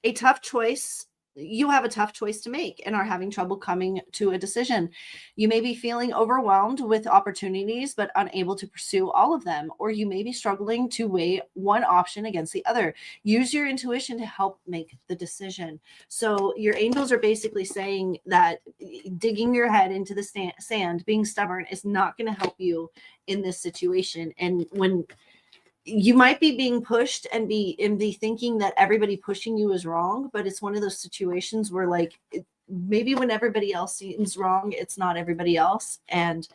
Speaker 1: A tough choice. You have a tough choice to make and are having trouble coming to a decision. You may be feeling overwhelmed with opportunities, but unable to pursue all of them, or you may be struggling to weigh one option against the other. Use your intuition to help make the decision. So your angels are basically saying that digging your head into the sand, being stubborn, is not going to help you in this situation. And when you might be being pushed and be thinking that everybody pushing you is wrong, but it's one of those situations where, like, maybe when everybody else seems wrong, it's not everybody else. And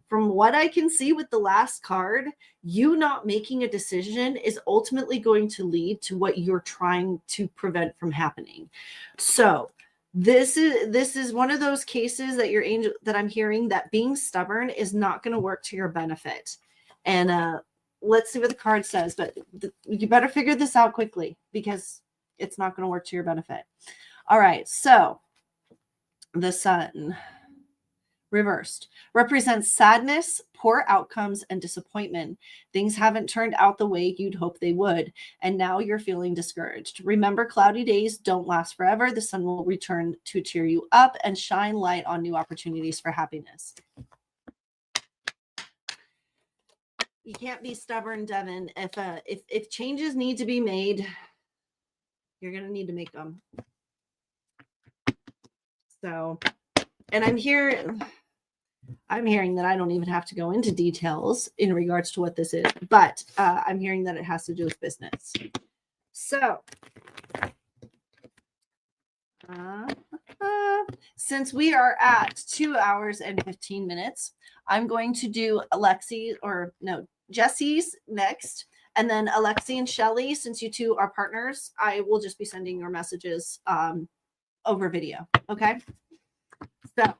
Speaker 1: from what I can see with the last card, you not making a decision is ultimately going to lead to what you're trying to prevent from happening. So this is one of those cases that your angel, that I'm hearing, that being stubborn is not going to work to your benefit. And let's see what the card says, but you better figure this out quickly because it's not going to work to your benefit. All right, so the Sun reversed represents sadness, poor outcomes, and disappointment. Things haven't turned out the way you'd hope they would, and now you're feeling discouraged. Remember, cloudy days don't last forever. The sun will return to cheer you up and shine light on new opportunities for happiness. You can't be stubborn, Devin. If changes need to be made, you're going to need to make them. So, and I'm hearing that I don't even have to go into details in regards to what this is, but I'm hearing that it has to do with business. So, since we are at 2 hours and 15 minutes, I'm going to do Jesse's next. And then Alexi and Shelly, since you two are partners, I will just be sending your messages over video. Okay. So,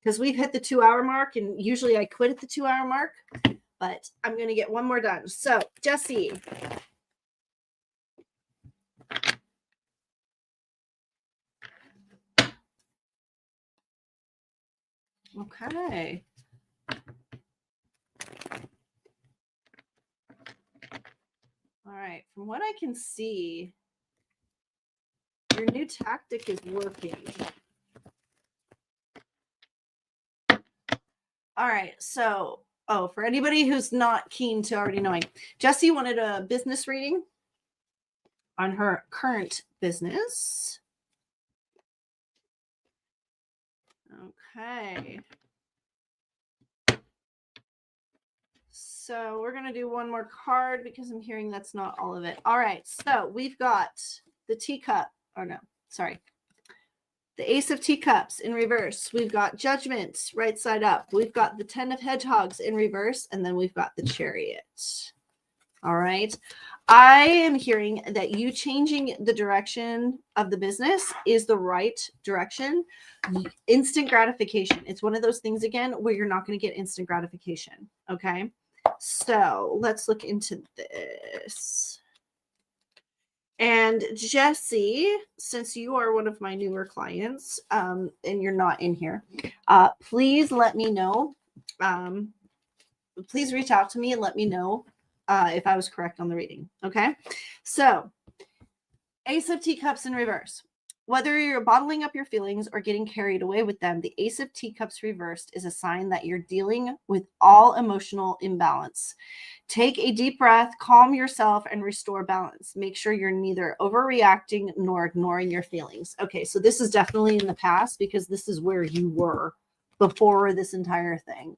Speaker 1: because we've hit the 2 hour mark, and usually I quit at the 2 hour mark, but I'm going to get one more done. So, Jesse. Okay. All right. From what I can see, your new tactic is working. All right. So, for anybody who's not keen to already knowing, Jessie wanted a business reading on her current business. Okay. So we're going to do one more card because I'm hearing that's not all of it. All right. So we've got the teacup. Or no, sorry. The Ace of Teacups in reverse. We've got Judgment right side up. We've got the 10 of Hedgehogs in reverse. And then we've got the Chariot. All right. I am hearing that you changing the direction of the business is the right direction. Instant gratification. It's one of those things, again, where you're not going to get instant gratification. Okay. So let's look into this. And Jesse, since you are one of my newer clients, and you're not in here, please let me know. Please reach out to me and let me know if I was correct on the reading. Okay. So Ace of Teacups in reverse. Whether you're bottling up your feelings or getting carried away with them, the Ace of Teacups reversed is a sign that you're dealing with all emotional imbalance. Take a deep breath, calm yourself, and restore balance. Make sure you're neither overreacting nor ignoring your feelings. Okay, so this is definitely in the past because this is where you were before this entire thing.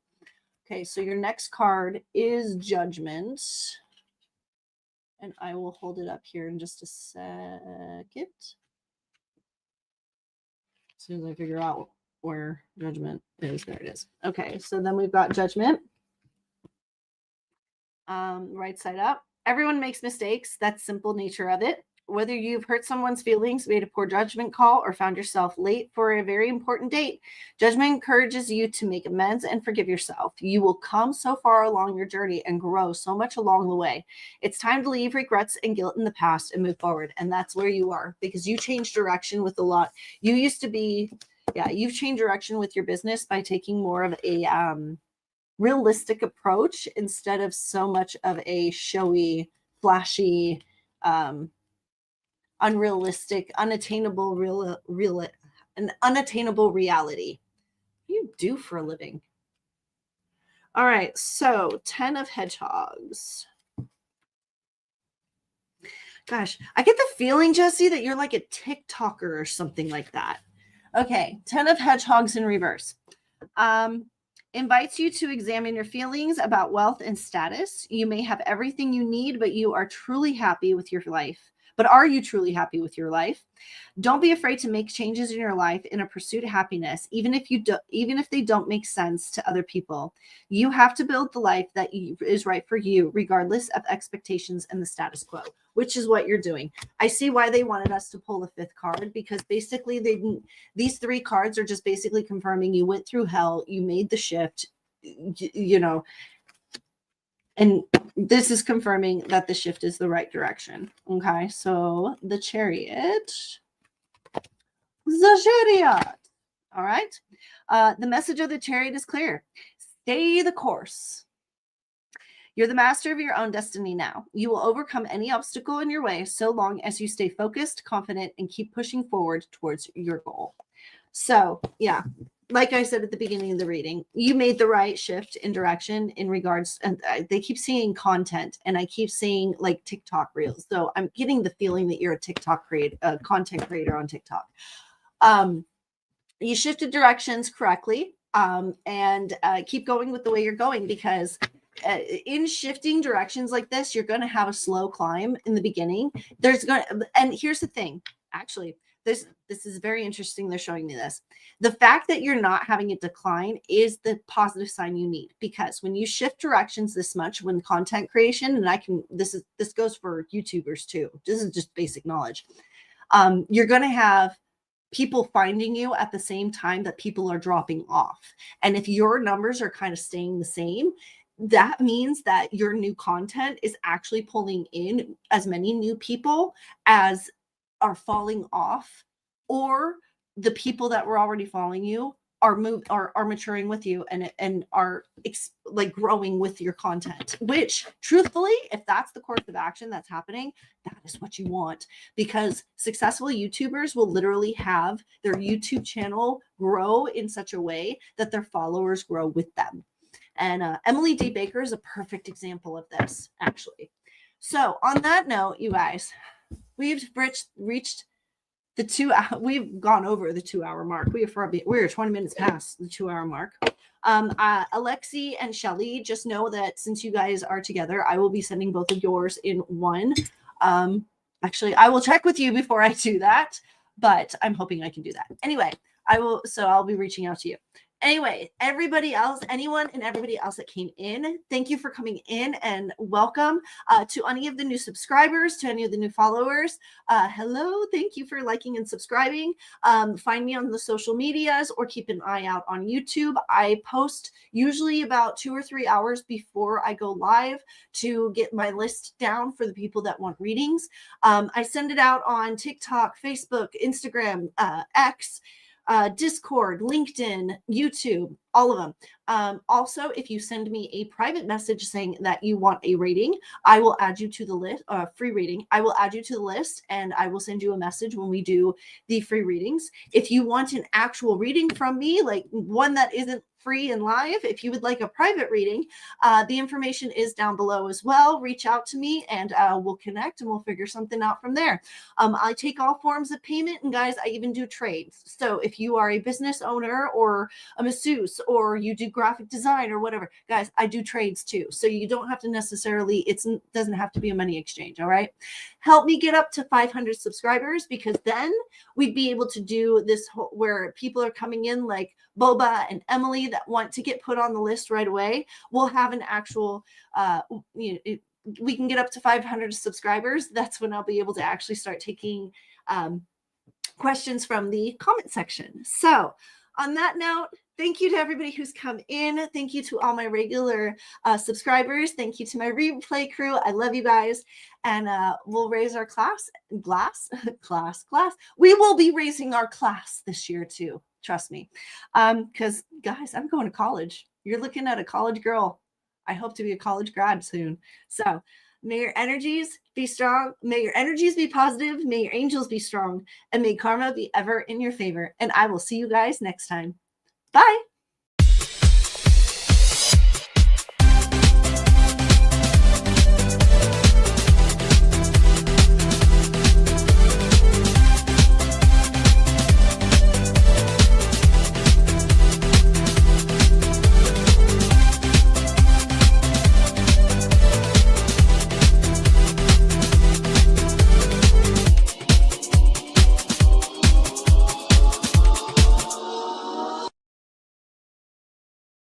Speaker 1: Okay, so your next card is Judgment. And I will hold it up here in just a second. As soon as I figure out where Judgment is, there it is. Okay, so then we've got Judgment. Right side up. Everyone makes mistakes. That's simple nature of it. Whether you've hurt someone's feelings, made a poor judgment call, or found yourself late for a very important date, Judgment encourages you to make amends and forgive yourself. You will come so far along your journey and grow so much along the way. It's time to leave regrets and guilt in the past and move forward. And that's where you are, because you changed direction with a lot. You used to be, you've changed direction with your business by taking more of a realistic approach instead of so much of a showy, flashy, unrealistic, unattainable, an unattainable reality. What do you do for a living? All right, so 10 of Hedgehogs. Gosh, I get the feeling, Jesse, that you're like a TikToker or something like that. Okay, 10 of Hedgehogs in reverse. Invites you to examine your feelings about wealth and status. You may have everything you need, but you are truly happy with your life. But are you truly happy with your life? Don't be afraid to make changes in your life in a pursuit of happiness, even if they don't make sense to other people. You have to build the life that is right for you, regardless of expectations and the status quo, which is what you're doing. I see why they wanted us to pull the 5th card, because basically these 3 cards are just basically confirming you went through hell, you made the shift, you know, and this is confirming that the shift is the right direction. Okay, so the Chariot. All right. The message of the Chariot is clear. Stay the course. You're the master of your own destiny now. You will overcome any obstacle in your way so long as you stay focused, confident, and keep pushing forward towards your goal. So, yeah, like I said at the beginning of the reading, you made the right shift in direction in regards, and they keep seeing content, and I keep seeing like TikTok reels. So I'm getting the feeling that you're a content creator on TikTok. You shifted directions correctly, and keep going with the way you're going, because in shifting directions like this, you're going to have a slow climb in the beginning. And here's the thing, actually. This is very interesting. They're showing me this. The fact that you're not having a decline is the positive sign you need, because when you shift directions this much, when content creation, and this goes for YouTubers too. This is just basic knowledge. You're going to have people finding you at the same time that people are dropping off. And if your numbers are kind of staying the same, that means that your new content is actually pulling in as many new people as are falling off, or the people that were already following you are maturing with you and are like growing with your content, which truthfully, if that's the course of action that's happening, that is what you want, because successful YouTubers will literally have their YouTube channel grow in such a way that their followers grow with them. And Emily D. Baker is a perfect example of this, actually. So on that note, you guys, we've reached the 2 hour. We've gone over the 2 hour mark. We're 20 minutes past the 2 hour mark. Alexi and Shelly, just know that since you guys are together, I will be sending both of yours in one. Actually, I will check with you before I do that, but I'm hoping I can do that. Anyway, I'll be reaching out to you. Anyway, anyone and everybody else that came in, thank you for coming in, and welcome to any of the new subscribers, to any of the new followers. Hello, thank you for liking and subscribing. Find me on the social medias or keep an eye out on YouTube. I post usually about 2 or 3 hours before I go live to get my list down for the people that want readings. I send it out on TikTok, Facebook, Instagram, X, Discord, LinkedIn, YouTube, all of them. Also, if you send me a private message saying that you want a reading, I will add you to the list, free reading. I will add you to the list and I will send you a message when we do the free readings. If you want an actual reading from me, like one that isn't free and live, if you would like a private reading, the information is down below as well. Reach out to me and we'll connect and we'll figure something out from there. I take all forms of payment, and guys, I even do trades. So if you are a business owner or a masseuse or you do graphic design or whatever, guys, I do trades too. So you don't have to necessarily, it doesn't have to be a money exchange. All right. Help me get up to 500 subscribers, because then we'd be able to do this whole, where people are coming in like Boba and Emily that want to get put on the list right away. We'll have an actual, we can get up to 500 subscribers. That's when I'll be able to actually start taking questions from the comment section. So on that note, thank you to everybody who's come in. Thank you to all my regular subscribers. Thank you to my replay crew. I love you guys. And we'll raise our class. We will be raising our class this year too. Trust me. Because guys, I'm going to college. You're looking at a college girl. I hope to be a college grad soon. So may your energies be strong. May your energies be positive. May your angels be strong. And may karma be ever in your favor. And I will see you guys next time. Bye.